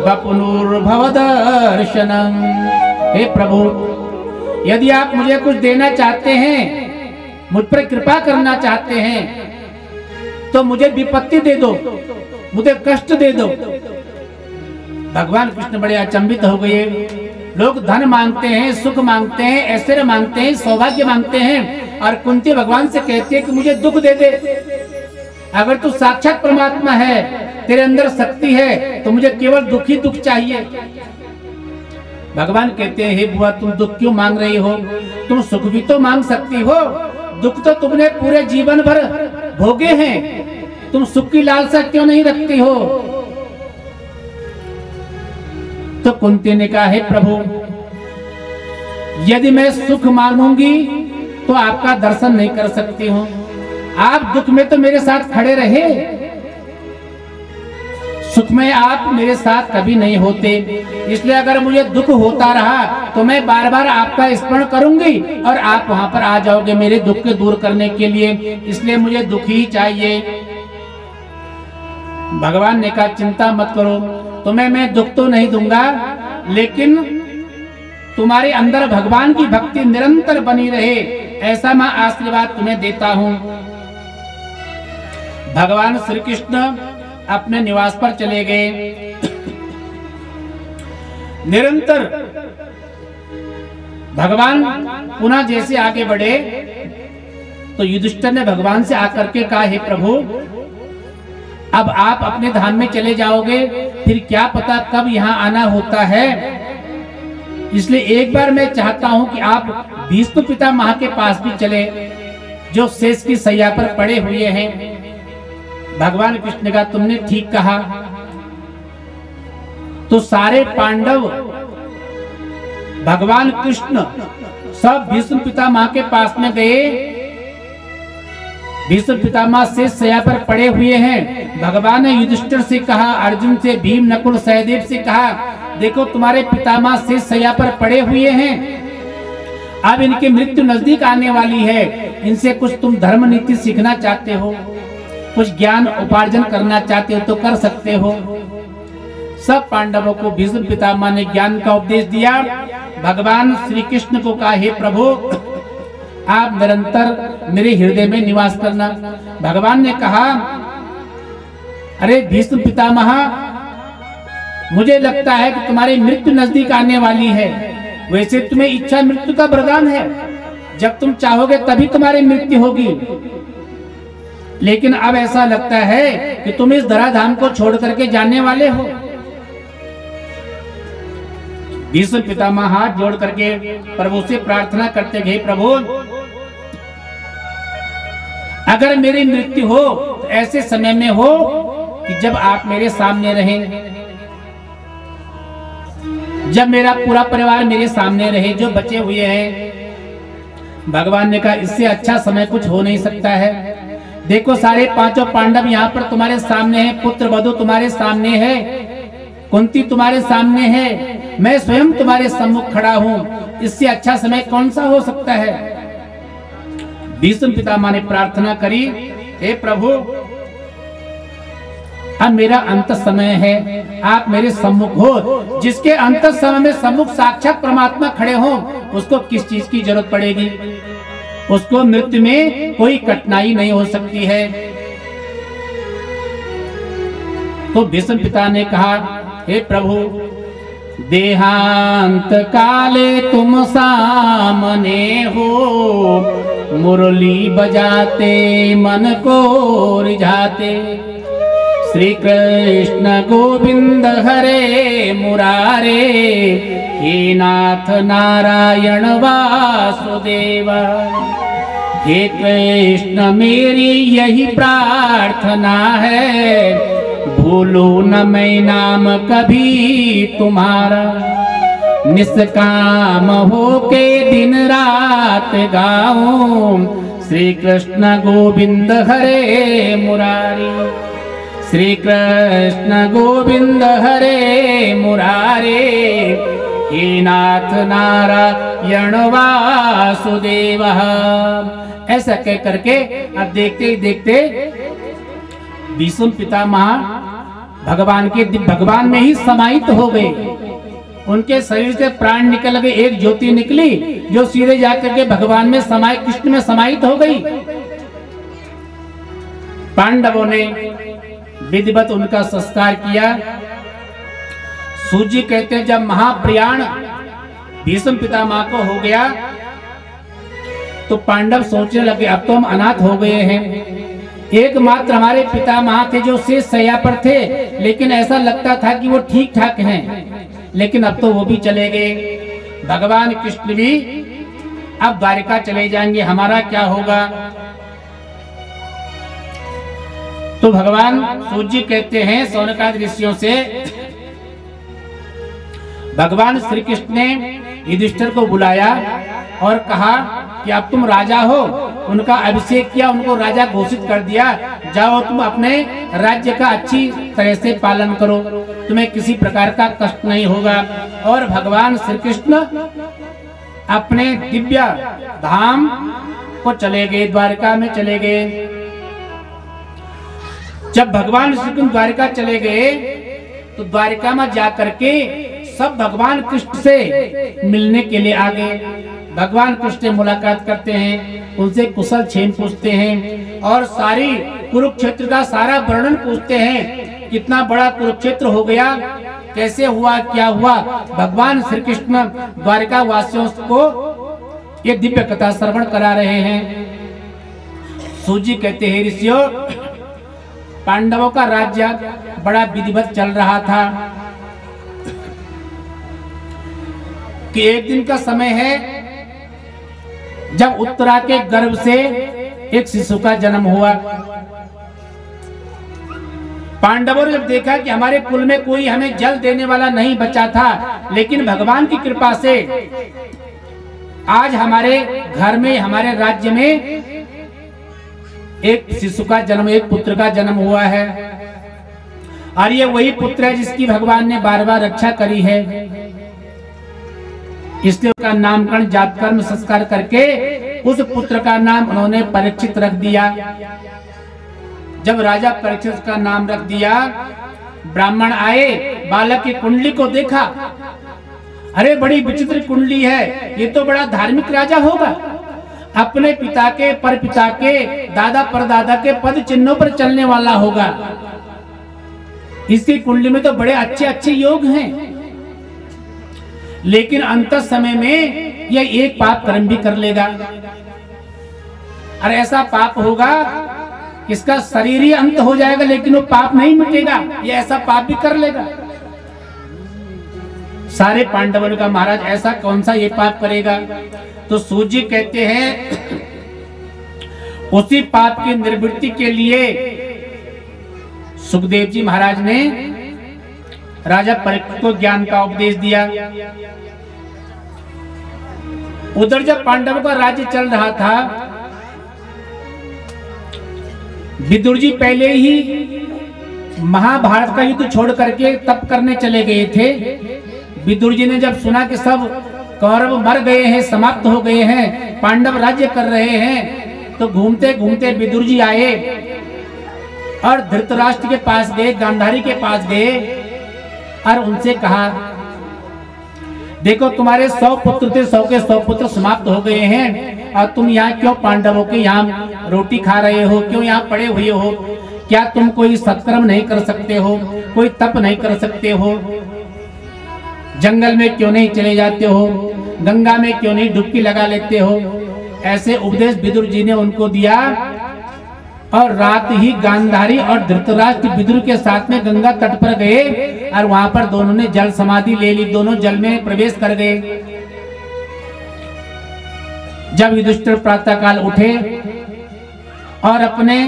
वपुनुर्भव दर्शनम। हे प्रभु यदि आप मुझे कुछ देना चाहते हैं, मुझ पर कृपा करना चाहते हैं, तो मुझे विपत्ति दे दो, मुझे कष्ट दे दो। भगवान कृष्ण बड़े अचंभित हो गए। लोग धन मांगते हैं, सुख मांगते हैं, ऐश्वर्य मांगते हैं, सौभाग्य मांगते हैं, और कुंती भगवान से कहती है कि मुझे दुख दे दे। अगर तू साक्षात परमात्मा है, तेरे अंदर शक्ति है, तो मुझे केवल दुख ही दुख चाहिए। भगवान कहते हैं, हे बुआ तुम दुख क्यों मांग रही हो? तुम सुख भी तो मांग सकती हो। दुख तो तुमने पूरे जीवन भर भोगे हैं, तुम सुख की लालसा क्यों नहीं रखती हो? तो कुंती ने कहा, हे प्रभु, यदि मैं सुख मांगूंगी तो आपका दर्शन नहीं कर सकती हूं। आप दुख में तो मेरे साथ खड़े रहे, सुख में आप मेरे साथ कभी नहीं होते। इसलिए अगर मुझे दुख होता रहा तो मैं बार बार आपका स्मरण करूंगी और आप वहां पर आ जाओगे मेरे दुख को दूर करने के लिए। इसलिए मुझे दुख ही चाहिए। भगवान ने कहा, चिंता मत करो, तुम्हें मैं दुख तो नहीं दूंगा, लेकिन तुम्हारे अंदर भगवान की भक्ति निरंतर बनी रहे, ऐसा मैं आशीर्वाद तुम्हें देता हूं। भगवान श्री कृष्ण अपने निवास पर चले गए। निरंतर भगवान पुनः जैसे आगे बढ़े तो युधिष्ठिर ने भगवान से आकर के कहा, हे प्रभु, अब आप अपने धाम में चले जाओगे, फिर क्या पता कब यहाँ आना होता है। इसलिए एक बार मैं चाहता हूं कि आप भीष्म पितामह के पास भी चले, जो शेष की सैया पर पड़े हुए हैं। भगवान कृष्ण का तुमने ठीक कहा। तो सारे पांडव भगवान कृष्ण सब भीष्म पितामह के पास में गए। भीष्म पितामह से सैया पर पड़े हुए हैं। भगवान ने युधिष्ठिर से कहा, अर्जुन से, भीम, नकुल, सहदेव से कहा, देखो तुम्हारे पितामह से सैया पर पड़े हुए हैं, अब इनकी मृत्यु नजदीक आने वाली है, इनसे कुछ तुम धर्म नीति सीखना चाहते हो, कुछ ज्ञान उपार्जन करना चाहते हो तो कर सकते हो। सब पांडवों को भीष्म पितामह ने ज्ञान का उपदेश दिया। भगवान श्री कृष्ण को कहा, हे प्रभु, आप निरंतर मेरे हृदय में निवास करना। भगवान ने कहा, अरे भीष्म पितामह, मुझे लगता है कि तुम्हारी मृत्यु नजदीक आने वाली है। वैसे तुम्हें इच्छा मृत्यु का वरदान है, जब तुम चाहोगे तभी तुम्हारी मृत्यु होगी, लेकिन अब ऐसा लगता है कि तुम इस धराधाम को छोड़ करके जाने वाले हो। भीष्म पितामह हाथ जोड़ करके प्रभु से प्रार्थना करते गए, प्रभु, अगर मेरी मृत्यु हो तो ऐसे समय में हो कि जब आप मेरे सामने रहें, जब मेरा पूरा परिवार मेरे सामने रहे, जो बचे हुए हैं। भगवान ने कहा, इससे अच्छा समय कुछ हो नहीं सकता है। देखो सारे पांचों पांडव यहाँ पर तुम्हारे सामने हैं, पुत्र वधु तुम्हारे सामने है, कुंती तुम्हारे सामने है, मैं स्वयं तुम्हारे सम्मुख खड़ा हूँ, इससे अच्छा समय कौन सा हो सकता है। भीष्म पितामह ने प्रार्थना करी, हे प्रभु, अब मेरा अंत समय है, आप मेरे सम्मुख हो। जिसके अंत समय में सम्मुख साक्षात परमात्मा खड़े हो, उसको किस चीज की जरूरत पड़ेगी, उसको मृत्यु में कोई कठिनाई नहीं हो सकती है। तो भीष्म पिता ने कहा, हे प्रभु, देहांत काले तुम सामने हो, मुरली बजाते मन को रिझाते, श्री कृष्ण गोविंद हरे मुरारे, हे नाथ नारायण वासुदेव। हे कृष्ण मेरी यही प्रार्थना है, भूलो न मैं नाम कभी तुम्हारा, निष्काम हो के दिन रात गाऊं, श्री कृष्ण गोविंद हरे मुरारी, श्री कृष्ण गोविंद हरे मुरारे, हे नाथ नारायण वासुदेव। ऐसा कह करके अब देखते ही देखते भीष्म पितामह भगवान में ही समाहित हो गए। उनके शरीर से प्राण निकल गए, एक ज्योति निकली जो सीधे जाकर के भगवान में कृष्ण में समाहित हो गई। पांडवों ने विधिवत उनका संस्कार किया। सूजी कहते हैं, जब महाप्रयाण भीष्म पितामह को हो गया तो पांडव सोचने लगे, अब तो हम अनाथ हो गए हैं। एकमात्र हमारे पितामह थे जो शेष शैया पर थे, लेकिन ऐसा लगता था कि वो ठीक ठाक हैं। लेकिन अब तो वो भी चले गए। भगवान कृष्ण भी अब द्वारिका चले जाएंगे, हमारा क्या होगा? तो भगवान सूत जी कहते हैं शौनकादि ऋषियों से, भगवान श्री कृष्ण ने युधिष्ठिर को बुलाया और कहा कि अब तुम राजा हो, उनका अभिषेक किया, उनको राजा घोषित कर दिया, जाओ तुम अपने राज्य का अच्छी तरह से पालन करो, तुम्हें किसी प्रकार का कष्ट नहीं होगा। और भगवान श्री कृष्ण अपने दिव्य धाम को चले गए, द्वारिका में चले गए। जब भगवान श्री कृष्ण द्वारिका चले गए तो द्वारिका में जाकर के सब भगवान कृष्ण से मिलने के लिए आ गए। भगवान कृष्ण से मुलाकात करते हैं, उनसे कुशल क्षेम पूछते हैं और सारी कुरुक्षेत्र का सारा वर्णन पूछते हैं, कितना बड़ा कुरुक्षेत्र हो गया, कैसे हुआ, क्या हुआ। भगवान श्री कृष्ण द्वारिका वासियों को ये दिव्य कथा श्रवण करा रहे हैं। सूत जी कहते हैं, ऋषियों, पांडवों का राज्य बड़ा विधिवत चल रहा था कि एक दिन का समय है जब उत्तरा के गर्भ से एक शिशु का जन्म हुआ। पांडवों ने जब देखा कि हमारे कुल में कोई हमें जल देने वाला नहीं बचा था, लेकिन भगवान की कृपा से आज हमारे घर में, हमारे राज्य में एक शिशु का जन्म, एक पुत्र का जन्म हुआ है। और ये वही पुत्र है जिसकी भगवान ने बार बार रक्षा करी है, इसलिए उसका नामकरण, जात कर्म संस्कार करके उस पुत्र का नाम उन्होंने परीक्षित रख दिया। जब राजा परीक्षित का नाम रख दिया, ब्राह्मण आए, बालक की कुंडली को देखा, अरे बड़ी विचित्र कुंडली है, ये तो बड़ा धार्मिक राजा होगा, अपने पिता के, परपिता के, दादा परदादा के पद चिन्हों पर चलने वाला होगा, इसकी कुंडली में तो बड़े अच्छे अच्छे योग हैं। लेकिन अंत समय में यह एक पाप कर्म भी कर लेगा, और ऐसा पाप होगा इसका शरीर ही अंत हो जाएगा, लेकिन वो पाप नहीं मिटेगा, ये ऐसा पाप भी कर लेगा। सारे पांडवों ने कहा, महाराज ऐसा कौन सा ये पाप करेगा? तो सूत जी कहते हैं, उसी पाप की निवृत्ति के लिए सुखदेव जी महाराज ने राजा परीक्षित को ज्ञान का उपदेश दिया। उधर जब पांडवों का राज्य चल रहा था, विदुर जी पहले ही महाभारत का युद्ध छोड़ करके तप करने चले गए थे। विदुर जी ने जब सुना कि सब कौरव मर गए हैं, समाप्त हो गए हैं, पांडव राज्य कर रहे हैं, तो घूमते घूमते विदुर जी आए और धृतराष्ट्र के पास गए, गांधारी के पास गए और उनसे कहा, देखो तुम्हारे 100 पुत्र थे, 100 के 100 पुत्र समाप्त हो गए हैं, और तुम यहाँ क्यों पांडवों के यहाँ रोटी खा रहे हो, क्यों यहाँ पड़े हुए हो? क्या तुम कोई सत्कर्म नहीं कर सकते हो, कोई तप नहीं कर सकते हो? जंगल में क्यों नहीं चले जाते हो, गंगा में क्यों नहीं डुबकी लगा लेते हो? ऐसे उपदेश विदुर जी ने उनको दिया। और रात ही गांधारी और धृतराष्ट्र विदुर के साथ में गंगा तट पर गए और वहां पर दोनों ने जल समाधि ले ली, दोनों जल में प्रवेश कर गए। जब युधिष्ठिर प्रातः काल उठे और अपने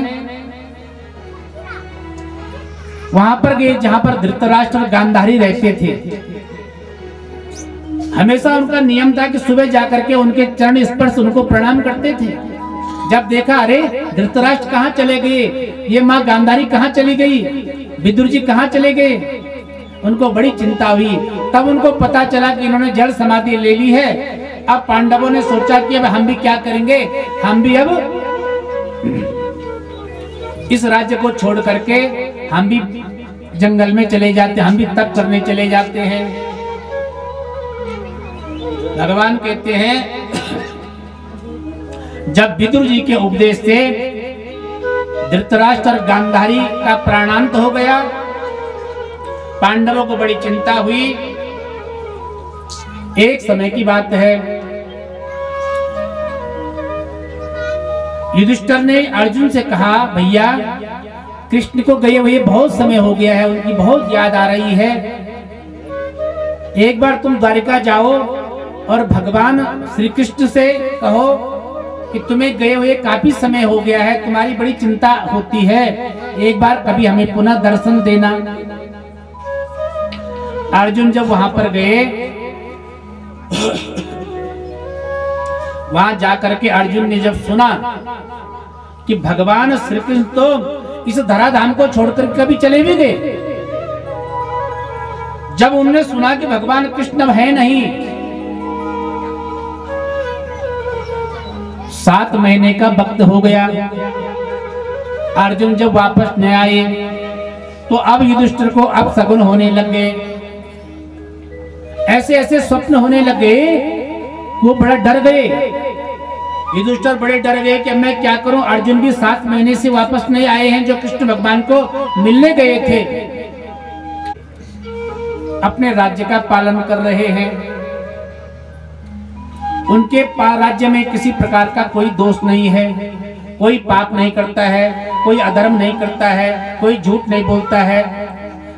वहां पर गए जहां पर धृतराष्ट्र और गांधारी रहते थे, हमेशा उनका नियम था कि सुबह जाकर के उनके चरण स्पर्श उनको प्रणाम करते थे। जब देखा, अरे धृतराष्ट्र कहाँ चले गए, ये माँ गांधारी कहाँ चली गई, विदुर जी कहाँ चले गए, उनको बड़ी चिंता हुई। तब उनको पता चला कि इन्होंने जल समाधि ले ली है। अब पांडवों ने सोचा कि अब हम भी क्या करेंगे, हम भी अब इस राज्य को छोड़ करके हम भी जंगल में चले जाते, हम भी तप करने चले जाते हैं। भगवान कहते हैं, जब विदुर जी के उपदेश से धृतराष्ट्र और गांधारी का प्राणांत हो गया, पांडवों को बड़ी चिंता हुई। एक समय की बात है, युधिष्ठिर ने अर्जुन से कहा, भैया कृष्ण को गए हुए बहुत समय हो गया है, उनकी बहुत याद आ रही है, एक बार तुम द्वारिका जाओ और भगवान श्री कृष्ण से कहो कि तुम्हें गए हुए काफी समय हो गया है, तुम्हारी बड़ी चिंता होती है, एक बार कभी हमें पुनः दर्शन देना। अर्जुन जब वहां पर गए, वहां जाकर के अर्जुन ने जब सुना कि भगवान श्री कृष्ण तो इस धराधाम को छोड़कर कभी चले भी गए, जब उन्होंने सुना कि भगवान कृष्ण अब है नहीं, 7 महीने का वक्त हो गया, अर्जुन जब वापस न आए तो अब युधिष्ठिर को अब शकुन होने लग गए, ऐसे ऐसे स्वप्न होने लगे, वो बड़ा डर गए। युधिष्ठिर बड़े डर गए कि अब मैं क्या करूं, अर्जुन भी 7 महीने से वापस नहीं आए हैं जो कृष्ण भगवान को मिलने गए थे, अपने राज्य का पालन कर रहे हैं, उनके राज्य में किसी प्रकार का कोई दोष नहीं है, कोई पाप नहीं करता है, कोई अधर्म नहीं करता है, कोई झूठ नहीं बोलता है,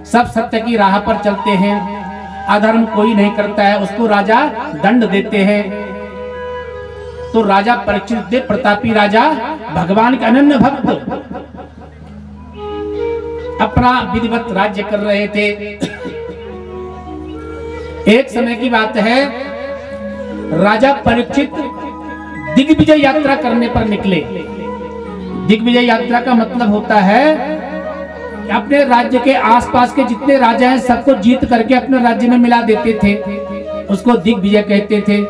सब सत्य की राह पर चलते हैं, अधर्म कोई नहीं करता है, उसको राजा दंड देते हैं। तो राजा परीक्षित देव प्रतापी राजा भगवान के अनन्य भक्त अपना विधिवत राज्य कर रहे थे। एक समय की बात है, राजा परीक्षित दिग्विजय यात्रा करने पर निकले। दिग्विजय यात्रा का मतलब होता है कि अपने राज्य के आसपास के जितने राजा हैं सबको जीत करके अपने राज्य में मिला देते थे, उसको दिग्विजय कहते थे।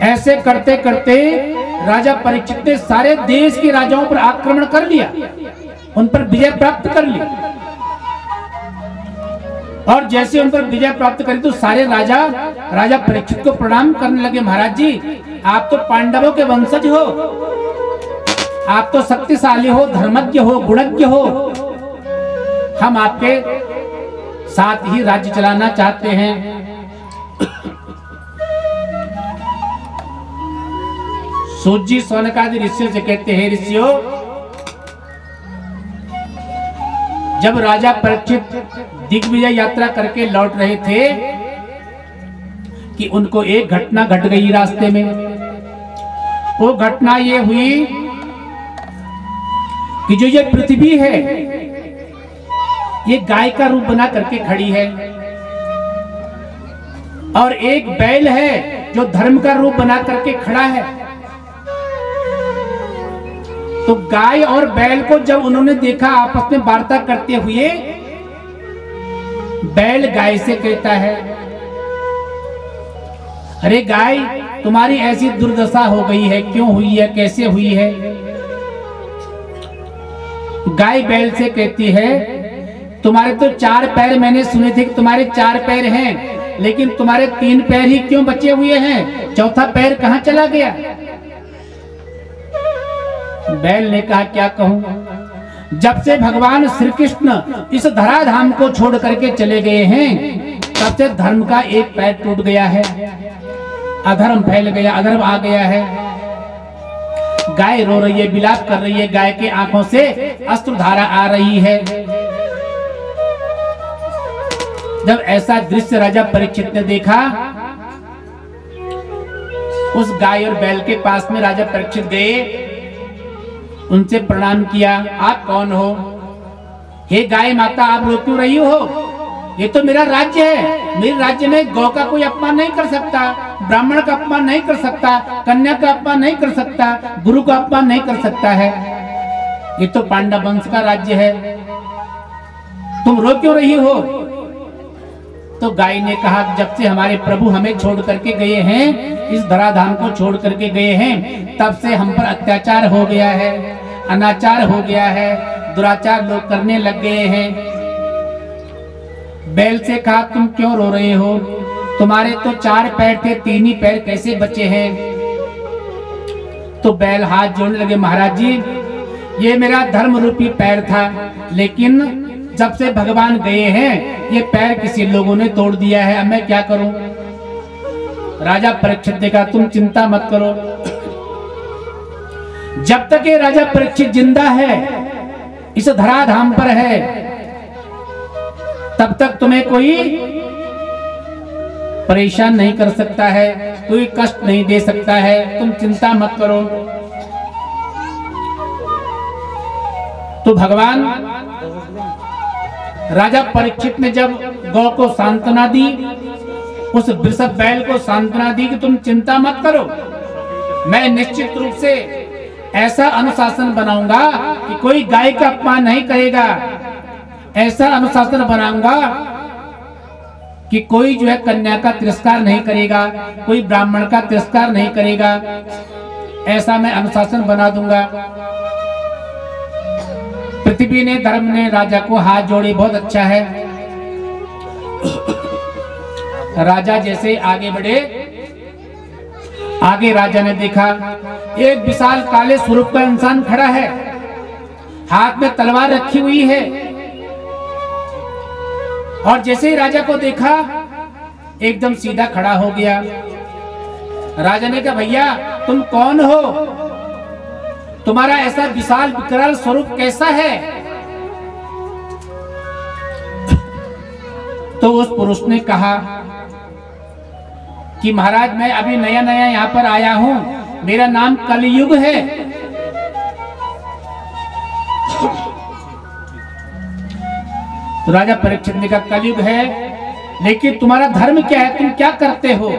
ऐसे करते करते राजा परीक्षित ने सारे देश के राजाओं पर आक्रमण कर लिया, उन पर विजय प्राप्त कर ली, और जैसे उन पर विजय प्राप्त करी तो सारे राजा परीक्षित को प्रणाम करने लगे। महाराज जी, आप तो पांडवों के वंशज हो, आप तो शक्तिशाली हो, धर्मज्ञ हो, गुणज्ञ हो, हम आपके साथ ही राज्य चलाना चाहते हैं। सूत जी सौनकादि ऋषियों से कहते हैं, ऋषियों, जब राजा परीक्षित दिग्विजय यात्रा करके लौट रहे थे कि उनको एक घटना घट गई रास्ते में। वो घटना ये हुई कि जो ये पृथ्वी है ये गाय का रूप बना करके खड़ी है, और एक बैल है जो धर्म का रूप बना करके खड़ा है। तो गाय और बैल को जब उन्होंने देखा आपस में वार्ता करते हुए, बैल गाय से कहता है, अरे गाय, तुम्हारी ऐसी दुर्दशा हो गई है, क्यों हुई है, कैसे हुई है? गाय बैल से कहती है, तुम्हारे तो 4 पैर, मैंने सुने थे कि तुम्हारे 4 पैर हैं, लेकिन तुम्हारे 3 पैर ही क्यों बचे हुए हैं? चौथा पैर कहां चला गया? बैल ने कहा, क्या कहूं, जब से भगवान श्री कृष्ण इस धराधाम को छोड़ करके चले गए हैं, तब से धर्म का एक पैर टूट गया है, अधर्म फैल गया, अधर्म आ गया है। गाय रो रही है, विलाप कर रही है, गाय के आंखों से अश्रुधारा आ रही है। जब ऐसा दृश्य राजा परीक्षित ने देखा, उस गाय और बैल के पास में राजा परीक्षित गए, उनसे प्रणाम किया। आप कौन हो? हे गाय माता, आप रो क्यों रही हो? ये तो मेरा राज्य है, मेरे राज्य में गौ का कोई अपमान नहीं कर सकता, ब्राह्मण का अपमान नहीं कर सकता, कन्या का अपमान नहीं कर सकता, गुरु का अपमान नहीं कर सकता है, ये तो पांडव वंश का राज्य है, तुम रो क्यों रही हो? तो गाय ने कहा, जब से हमारे प्रभु हमें छोड़ करके गए हैं, इस धराधाम को छोड़ करके गए हैं, तब से हम पर अत्याचार हो गया है, अनाचार हो गया है, दुराचार लोग करने लग गए हैं। बैल से कहा, तुम क्यों रो रहे हो? तुम्हारे तो 4 पैर थे, 3 ही पैर कैसे बचे हैं? तो बैल हाथ जोड़ने लगे, महाराज जी, ये मेरा धर्म रूपी पैर था, लेकिन जब से भगवान गए हैं ये पैर किसी लोगों ने तोड़ दिया है, अब मैं क्या करूं? राजा परीक्षित ने कहा, तुम चिंता मत करो, जब तक ये राजा परीक्षित जिंदा है, इस धराधाम पर है, तब तक तुम्हें कोई परेशान नहीं कर सकता है, कोई कष्ट नहीं दे सकता है, तुम चिंता मत करो। तो भगवान राजा परीक्षित ने जब गौ को सांत्वना दी, उस वृषभ बैल को सांत्वना दी कि तुम चिंता मत करो, मैं निश्चित रूप से ऐसा अनुशासन बनाऊंगा कि कोई गाय का अपमान नहीं करेगा, ऐसा अनुशासन बनाऊंगा कि कोई जो है कन्या का तिरस्कार नहीं करेगा, कोई ब्राह्मण का तिरस्कार नहीं करेगा, ऐसा मैं अनुशासन बना दूंगा। पृथ्वी ने, धर्म ने राजा को हाथ जोड़े, बहुत अच्छा है। राजा जैसे आगे बढ़े, आगे राजा ने देखा एक विशाल काले स्वरूप का इंसान खड़ा है, हाथ में तलवार रखी हुई है। और जैसे ही राजा को देखा एकदम सीधा खड़ा हो गया। राजा ने कहा भैया तुम कौन हो, तुम्हारा ऐसा विशाल विकराल स्वरूप कैसा है? तो उस पुरुष ने कहा कि महाराज मैं अभी नया नया यहाँ पर आया हूँ, मेरा नाम कलयुग है। तो राजा परीक्षित ने कहा कलयुग है, लेकिन तुम्हारा धर्म क्या है, तुम क्या करते हो?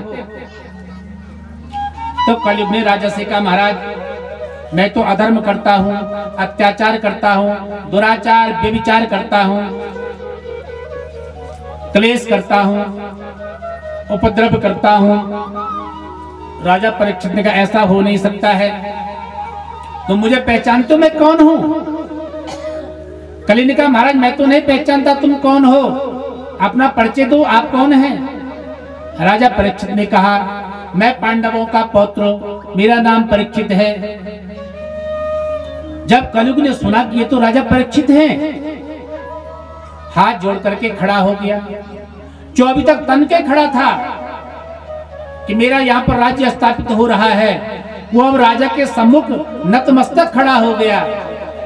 तो कलयुग ने राजा से कहा महाराज मैं तो अधर्म करता हूँ, अत्याचार करता हूँ, दुराचार व्यभिचार करता हूँ, क्लेश करता हूँ, उपद्रव करता हूँ। राजा परीक्षित ने कहा ऐसा हो नहीं सकता है, तुम मुझे पहचानते हो मैं कौन हूँ? कलि ने कहा महाराज मैं तो नहीं पहचानता, तुम कौन हो, अपना परिचय दो, आप कौन हैं? राजा परीक्षित ने कहा मैं पांडवों का पौत्र हूं, मेरा नाम परीक्षित है। जब कलयुग ने सुना कि ये तो राजा परीक्षित हैं, हाथ जोड़ करके खड़ा हो गया। जो अभी तक तन के खड़ा था कि मेरा यहाँ पर राज्य स्थापित हो रहा है, वो अब राजा के सम्मुख नतमस्तक खड़ा हो गया,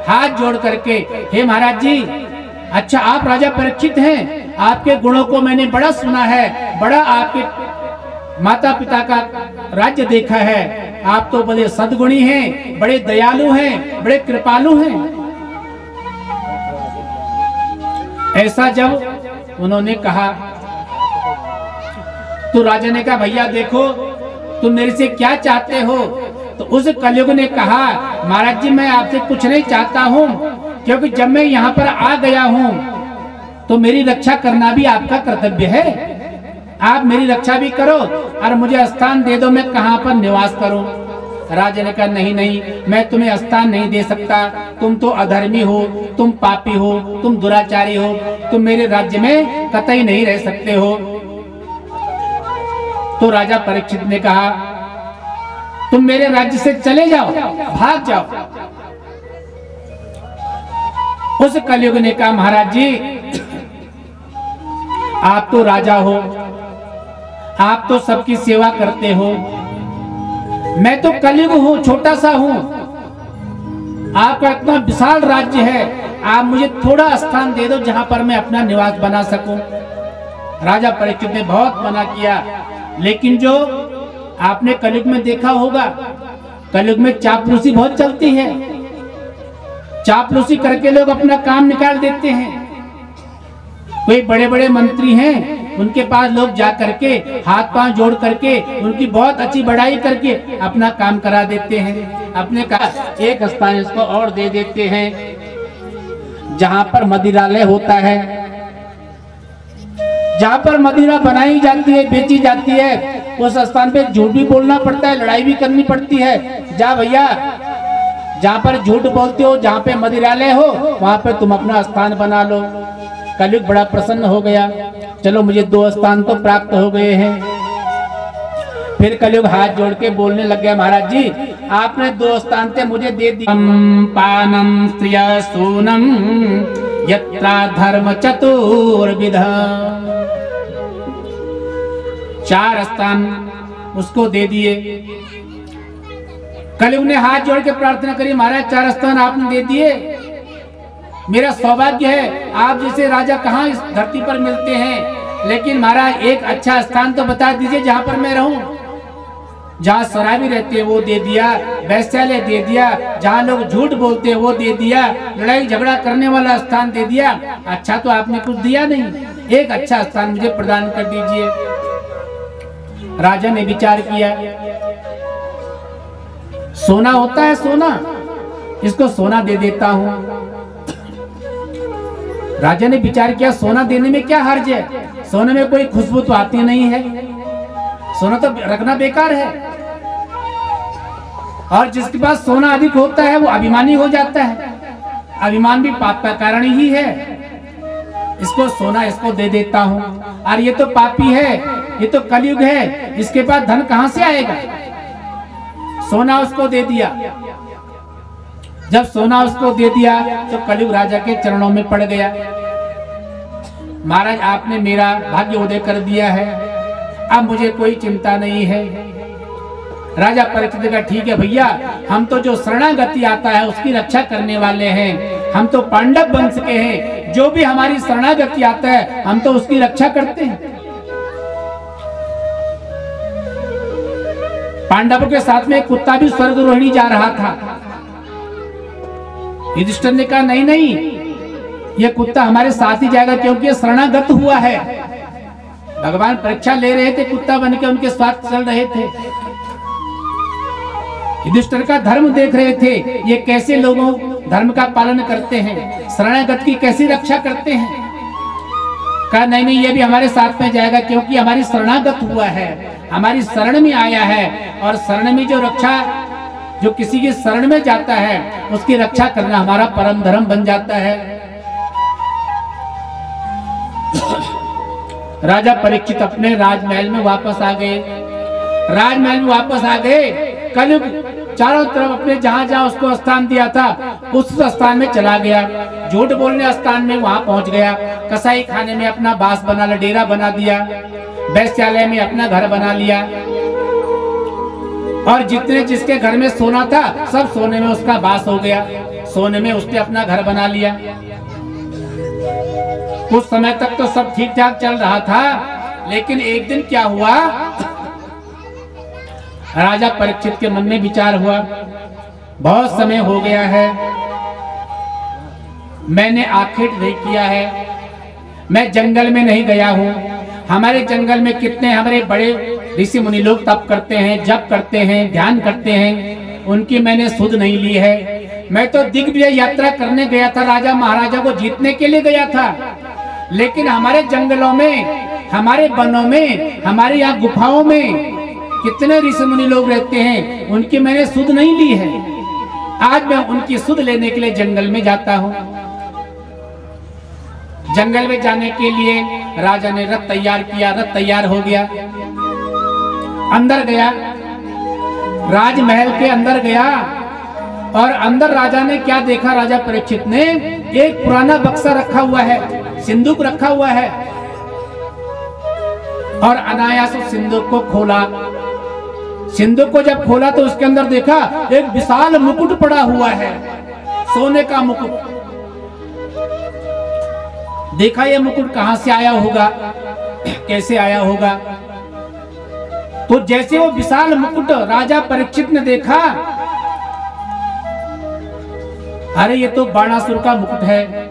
हाथ जोड़ करके हे महाराज जी, अच्छा आप राजा परीक्षित हैं, आपके गुणों को मैंने बड़ा सुना है, बड़ा आपके माता पिता का राज्य देखा है, आप तो बड़े सद्गुणी हैं, बड़े दयालु हैं, बड़े कृपालु हैं। ऐसा जब उन्होंने कहा तो राजा ने कहा भैया देखो तुम मेरे से क्या चाहते हो? तो उस कलयुग ने कहा महाराज जी मैं आपसे कुछ नहीं चाहता हूँ, क्योंकि जब मैं यहाँ पर आ गया हूँ तो मेरी रक्षा करना भी आपका कर्तव्य है, आप मेरी रक्षा भी करो और मुझे स्थान दे दो, मैं कहाँ पर निवास करूं? राजा ने कहा नहीं नहीं मैं तुम्हें स्थान नहीं दे सकता, तुम तो अधर्मी हो, तुम पापी हो, तुम दुराचारी हो, तुम मेरे राज्य में कतई नहीं रह सकते हो। तो राजा परीक्षित ने कहा तुम मेरे राज्य से चले जाओ, भाग जाओ। उस कलयुग ने कहा महाराज जी आप तो राजा हो, आप तो सबकी सेवा करते हो, मैं तो कलयुग हूँ, छोटा सा हूँ, आपका इतना विशाल राज्य है, आप मुझे थोड़ा स्थान दे दो जहां पर मैं अपना निवास बना सकूं। राजा परीक्षित ने बहुत मना किया, लेकिन जो आपने कलयुग में देखा होगा, कलयुग में चापलूसी बहुत चलती है, चापलूसी करके लोग अपना काम निकाल देते हैं। कोई बड़े बड़े मंत्री हैं, उनके पास लोग जा करके हाथ पांव जोड़ करके उनकी बहुत अच्छी बड़ाई करके अपना काम करा देते हैं, अपने का एक स्थान इसको और दे देते हैं जहां पर मदिरालय होता है, जहां पर मदिरा बनाई जाती है, बेची जाती है, उस स्थान पे झूठ भी बोलना पड़ता है, लड़ाई भी करनी पड़ती है। जा भैया जहां पर झूठ बोलते हो, जहां पे मदिरालय हो, वहां पे तुम अपना स्थान बना लो। कलयुग बड़ा प्रसन्न हो गया, चलो मुझे 2 स्थान तो प्राप्त हो गए हैं। फिर कलयुग हाथ जोड़ के बोलने लग गया महाराज जी आपने 2 स्थान थे मुझे दे दिए, पानम स्त्रिय सूनम यत्रा धर्म चतुर्विध, 4 स्थान उसको दे दिए। कलयुग ने हाथ जोड़ के प्रार्थना करी महाराज 4 स्थान आपने दे दिए, मेरा सौभाग्य है, आप जैसे राजा कहाँ इस धरती पर मिलते हैं, लेकिन महाराज एक अच्छा स्थान तो बता दीजिए जहां पर मैं रहूं। जहां शराबी रहते हैं वो दे दिया, वैश्यालय दे दिया, जहां लोग झूठ बोलते हैं वो दे दिया, लड़ाई झगड़ा करने वाला स्थान दे दिया। अच्छा तो आपने कुछ दिया नहीं, एक अच्छा स्थान मुझे प्रदान कर दीजिए। राजा ने विचार किया, सोना होता है सोना, इसको सोना दे देता हूं। राजा ने विचार किया सोना देने में क्या हर्ज है, सोने में कोई खुशबू तो आती नहीं है, सोना तो रखना बेकार है। और जिसके पास सोना अधिक होता है वो अभिमानी हो जाता है, अभिमान भी पाप का कारण ही है। इसको सोना इसको दे देता हूं। और ये तो पापी है, ये तो कलयुग है, इसके पास धन कहां से आएगा। सोना उसको दे दिया। जब सोना उसको दे दिया तो कलयुग राजा के चरणों में पड़ गया। महाराज आपने मेरा भाग्य उदय कर दिया है, अब मुझे कोई चिंता नहीं है। राजा परीक्षित का ठीक है भैया, हम तो जो शरणागति आता है उसकी रक्षा करने वाले हैं, हम तो पांडव वंश के हैं, जो भी हमारी शरणागति आता है हम तो उसकी रक्षा करते हैं। पांडवों के साथ में एक कुत्ता भी स्वर्गरोहिणी जा रहा था। युधिष्ठिर ने कहा नहीं नहीं, ये कुत्ता हमारे साथ ही जाएगा क्योंकि ये शरणागत हुआ है। भगवान परीक्षा ले रहे थे, कुत्ता बन के उनके साथ चल रहे थे। युधिष्ठिर का धर्म देख रहे थे, ये कैसे लोगों धर्म का पालन करते हैं, शरणागत की कैसी रक्षा करते हैं। कहा नहीं नहीं, ये भी हमारे साथ में जाएगा क्योंकि हमारी शरणागत हुआ है, हमारी शरण में आया है। और शरण में जो रक्षा, जो किसी की शरण में जाता है उसकी रक्षा करना हमारा परम धर्म बन जाता है। राजा परीक्षित अपने राजमहल में वापस आ गए। राजमहल में वापस आ गए, कलयुग चारों तरफ अपने जहां जहां उसको स्थान दिया था उस स्थान में चला गया। झूठ बोलने स्थान में वहां पहुंच गया, कसाई खाने में अपना बास बना लिया, डेरा बना दिया, वैश्यालय में अपना घर बना लिया। और जितने जिसके घर में सोना था सब सोने में उसका बास हो गया, सोने में उसने अपना घर बना लिया। कुछ समय तक तो सब ठीक ठाक चल रहा था, लेकिन एक दिन क्या हुआ, राजा परीक्षित के मन में विचार हुआ, बहुत समय हो गया है, मैंने आखेट नहीं किया है, मैं जंगल में नहीं गया हूँ। हमारे जंगल में कितने हमारे बड़े ऋषि मुनि लोग तप करते हैं, जप करते हैं, ध्यान करते हैं, उनकी मैंने सुध नहीं ली है। मैं तो दिग्विजय यात्रा करने गया था, राजा महाराजा को जीतने के लिए गया था, लेकिन हमारे जंगलों में, हमारे वनों में, हमारे यहाँ गुफाओं में कितने ऋषि मुनि लोग रहते हैं, उनकी मैंने सुध नहीं ली है। आज मैं उनकी सुध लेने के लिए जंगल में जाता हूँ। जंगल में जाने के लिए राजा ने रथ तैयार किया, रथ तैयार हो गया, अंदर गया, राजमहल के अंदर गया। और अंदर राजा ने क्या देखा, राजा परीक्षित ने एक पुराना बक्सा रखा हुआ है, सिंदूक रखा हुआ है। और अनायास सिंदूक को खोला। सिंदूक को जब खोला तो उसके अंदर देखा एक विशाल मुकुट पड़ा हुआ है, सोने का मुकुट। देखा ये मुकुट कहां से आया होगा, कैसे आया होगा। तो जैसे वो विशाल मुकुट राजा परीक्षित ने देखा, अरे ये तो बाणासुर का मुकुट है,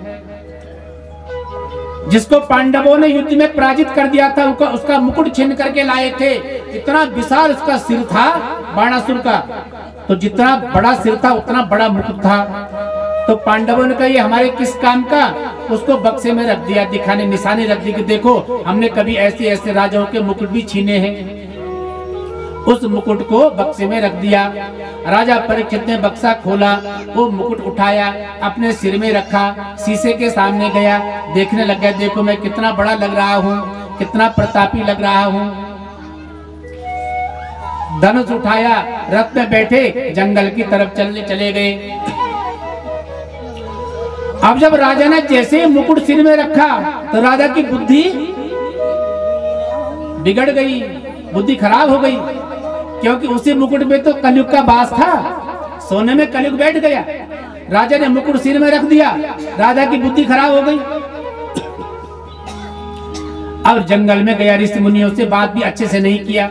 जिसको पांडवों ने युद्ध में पराजित कर दिया था, उसका मुकुट छीन करके लाए थे। इतना विशाल उसका सिर था बाणासुर का, तो जितना बड़ा सिर था उतना बड़ा मुकुट था। तो पांडवों ने कहा ये हमारे किस काम का, उसको बक्से में रख दिया, दिखाने निशानी रख दी कि देखो हमने कभी ऐसे ऐसे राजाओं के मुकुट भी छीने हैं। उस मुकुट को बक्से में रख दिया। राजा परीक्षित ने बक्सा खोला, वो मुकुट उठाया, अपने सिर में रखा, शीशे के सामने गया, देखने लग गया, देखो मैं कितना बड़ा लग रहा हूँ, कितना प्रतापी लग रहा हूँ। धनुष उठाया, रथ में बैठे जंगल की तरफ चले गए। अब जब राजा ने जैसे मुकुट सिर में रखा तो राजा की बुद्धि बिगड़ गई, बुद्धि खराब हो गई, क्योंकि उसी मुकुट में तो कलयुग का वास था, सोने में कलयुग बैठ गया। राजा ने मुकुट सिर में रख दिया, राजा की बुद्धि खराब हो गई। अब जंगल में गया, ऋषि मुनियों से बात भी अच्छे से नहीं किया,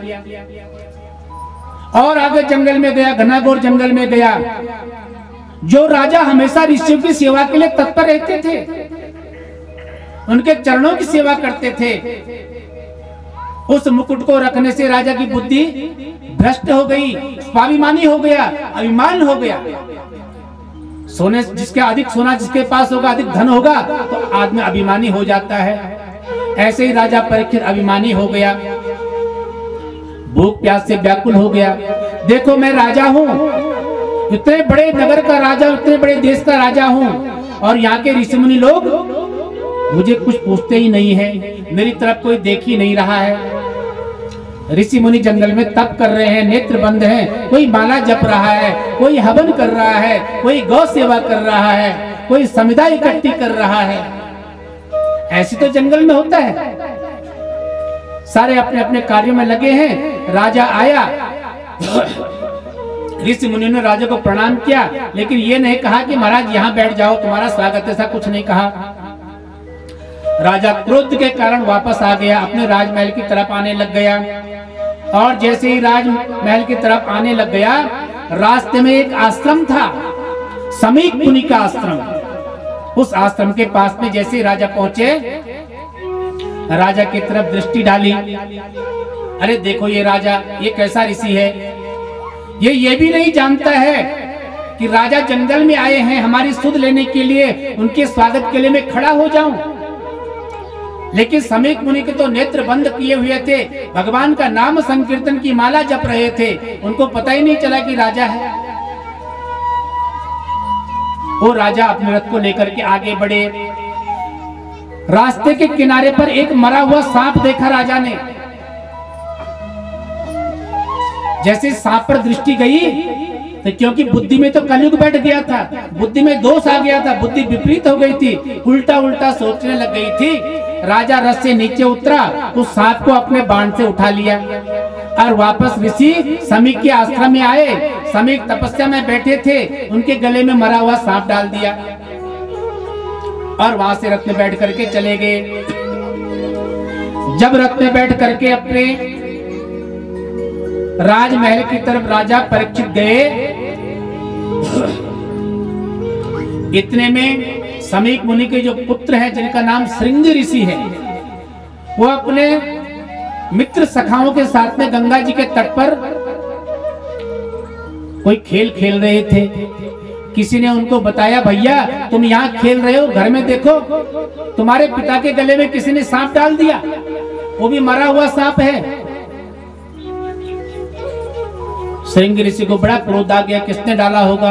और आगे जंगल में गया, घनाघोर जंगल में गया। जो राजा हमेशा ऋषियों की सेवा के लिए तत्पर रहते थे, उनके चरणों की सेवा करते थे, उस मुकुट को रखने से राजा की बुद्धि भ्रष्ट हो गई, स्वाभिमानी हो गया, अभिमान हो गया। सोने जिसके अधिक सोना जिसके पास होगा, अधिक धन होगा, तो आदमी अभिमानी हो जाता है। ऐसे ही राजा परीक्षित अभिमानी हो गया, भूख प्यास से व्याकुल हो गया। देखो मैं राजा हूँ, इतने बड़े नगर का राजा, इतने बड़े देश का राजा हूँ, और यहाँ के ऋषि मुनि लोग मुझे कुछ पूछते ही नहीं है, मेरी तरफ कोई देख ही नहीं रहा है। ऋषि मुनि जंगल में तप कर रहे हैं, नेत्र बंद हैं, कोई माला जप रहा है, कोई हवन कर रहा है, कोई गौ सेवा कर रहा है, कोई समिधा इकट्ठी कर रहा है। ऐसी तो जंगल में होता है, सारे अपने अपने कार्यों में लगे हैं। राजा आया, ऋषि मुनि ने राजा को प्रणाम किया, लेकिन ये नहीं कहा कि महाराज यहाँ बैठ जाओ, तुम्हारा स्वागत, ऐसा कुछ नहीं कहा। राजा क्रोध के कारण वापस आ गया, अपने राजमहल की तरफ आने लग गया, और जैसे ही राजमहल की तरफ आने लग गया, रास्ते में एक आश्रम था, समीक मुनि का आश्रम। उस आश्रम के पास में जैसे ही राजा पहुंचे, राजा की तरफ दृष्टि डाली। अरे देखो ये राजा, ये कैसा ऋषि है, ये भी नहीं जानता है कि राजा जंगल में आए हैं हमारी सुध लेने के लिए, उनके स्वागत के लिए मैं खड़ा हो जाऊं। लेकिन समीक मुनि के तो नेत्र बंद किए हुए थे, भगवान का नाम संकीर्तन की माला जप रहे थे, उनको पता ही नहीं चला कि राजा है। वो राजा अपने रथ को लेकर के आगे बढ़े। रास्ते के किनारे पर एक मरा हुआ सांप देखा राजा ने। जैसे सांप पर दृष्टि गई, तो क्योंकि बुद्धि में तो कलयुग बैठ गया था, बुद्धि में दोष आ गया था, बुद्धि विपरीत हो गई थी, उल्टा उल्टा सोचने लग गई थी। राजा रथ से नीचे उतरा, उस सांप को अपने बाण से उठा लिया, और वापस ऋषि समीक के आश्रम में आए। समीक तपस्या में बैठे थे, उनके गले में मरा हुआ सांप डाल दिया, और वहां से रथ में बैठ करके चले गए। जब रथ में बैठ करके अपने राजमहल की तरफ राजा परीक्षित गए, इतने में समीक मुनि के जो पुत्र हैं, जिनका नाम श्रृंग ऋषि है, वो अपने मित्र सखाओं के साथ में गंगा जी के तट पर कोई खेल खेल रहे थे। किसी ने उनको बताया, भैया तुम यहाँ खेल रहे हो, घर में देखो तुम्हारे पिता के गले में किसी ने सांप डाल दिया, वो भी मरा हुआ सांप है। श्रृंग ऋषि को बड़ा क्रोध आ गया, किसने डाला होगा,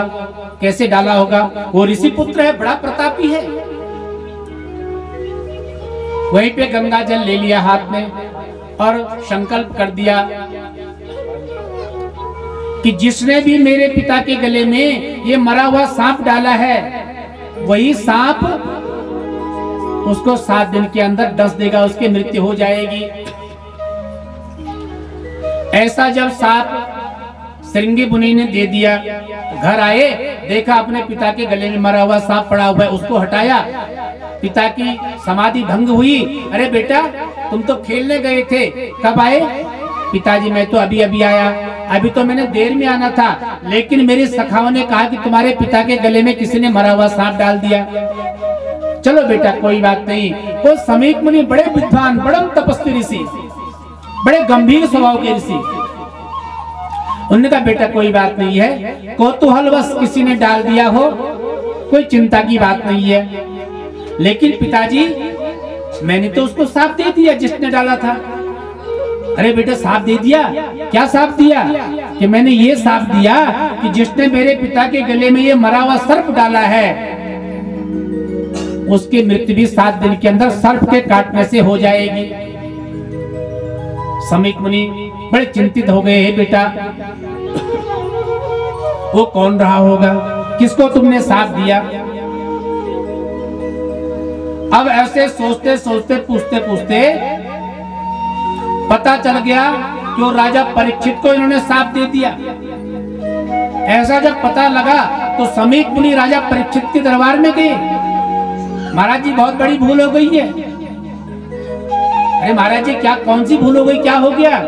कैसे डाला होगा, वो ऋषि पुत्र है, बड़ा प्रतापी है। वहीं पे गंगा जल ले लिया हाथ में, और संकल्प कर दिया कि जिसने भी मेरे पिता के गले में ये मरा हुआ सांप डाला है, वही सांप उसको 7 दिन के अंदर डस देगा, उसकी मृत्यु हो जाएगी। ऐसा जब सांप श्रृंगी मुनि ने दे दिया, घर आए, देखा अपने पिता के गले में मरा हुआ सांप पड़ा हुआ है, उसको हटाया। पिता की समाधि भंग हुई। अरे बेटा तुम तो खेलने गए थे, कब आए? पिताजी मैं तो अभी अभी आया, अभी तो मैंने देर में आना था, लेकिन मेरे सखाओं ने कहा कि तुम्हारे पिता के गले में किसी ने मरा हुआ सांप डाल दिया। चलो बेटा कोई बात नहीं। वो समीक मुनि बड़े विद्वान, बड़े तपस्वी ऋषि, बड़े गंभीर स्वभाव के ऋषि, उन्होंने कहा बेटा कोई बात नहीं है, कौतूहलवश किसी ने डाल दिया हो, कोई चिंता की बात नहीं है। लेकिन पिताजी मैंने तो उसको सांप दे दिया जिसने डाला था। अरे बेटा सांप दे दिया? क्या सांप दिया? कि मैंने ये सांप दिया कि जिसने मेरे पिता के गले में ये मरा हुआ सर्प डाला है, उसकी मृत्यु भी 7 दिन के अंदर सर्प के काटने से हो जाएगी। समीक मुनि बड़े चिंतित हो गए, बेटा वो कौन रहा होगा, किसको तुमने सांप दिया? अब ऐसे सोचते सोचते पूछते पूछते पता चल गया कि वो राजा परीक्षित को इन्होंने सांप दे दिया। ऐसा जब पता लगा तो समीक मुनि राजा परीक्षित के दरबार में गए। महाराज जी बहुत बड़ी भूल हो गई है, अरे महाराज जी क्या कौन सी भूल हो गई, क्या हो गया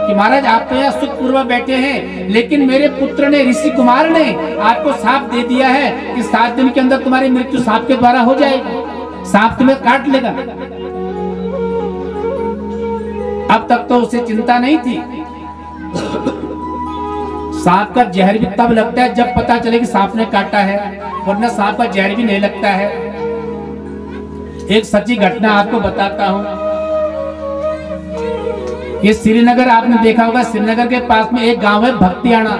कि महाराज आप तो यहाँ सुखपूर्वक बैठे हैं, लेकिन मेरे पुत्र ने, ऋषि कुमार ने आपको साप दे दिया है कि 7 दिन के अंदर तुम्हारी मृत्यु साप के द्वारा हो जाएगी, साप तुम्हें काट लेगा। अब तक तो उसे चिंता नहीं थी। सांप का जहर भी तब लगता है जब पता चले कि सांप ने काटा है, वरना सांप का जहर भी नहीं लगता है। एक सच्ची घटना आपको बताता हूं। ये श्रीनगर आपने देखा होगा, श्रीनगर के पास में एक गांव है भक्तियाना।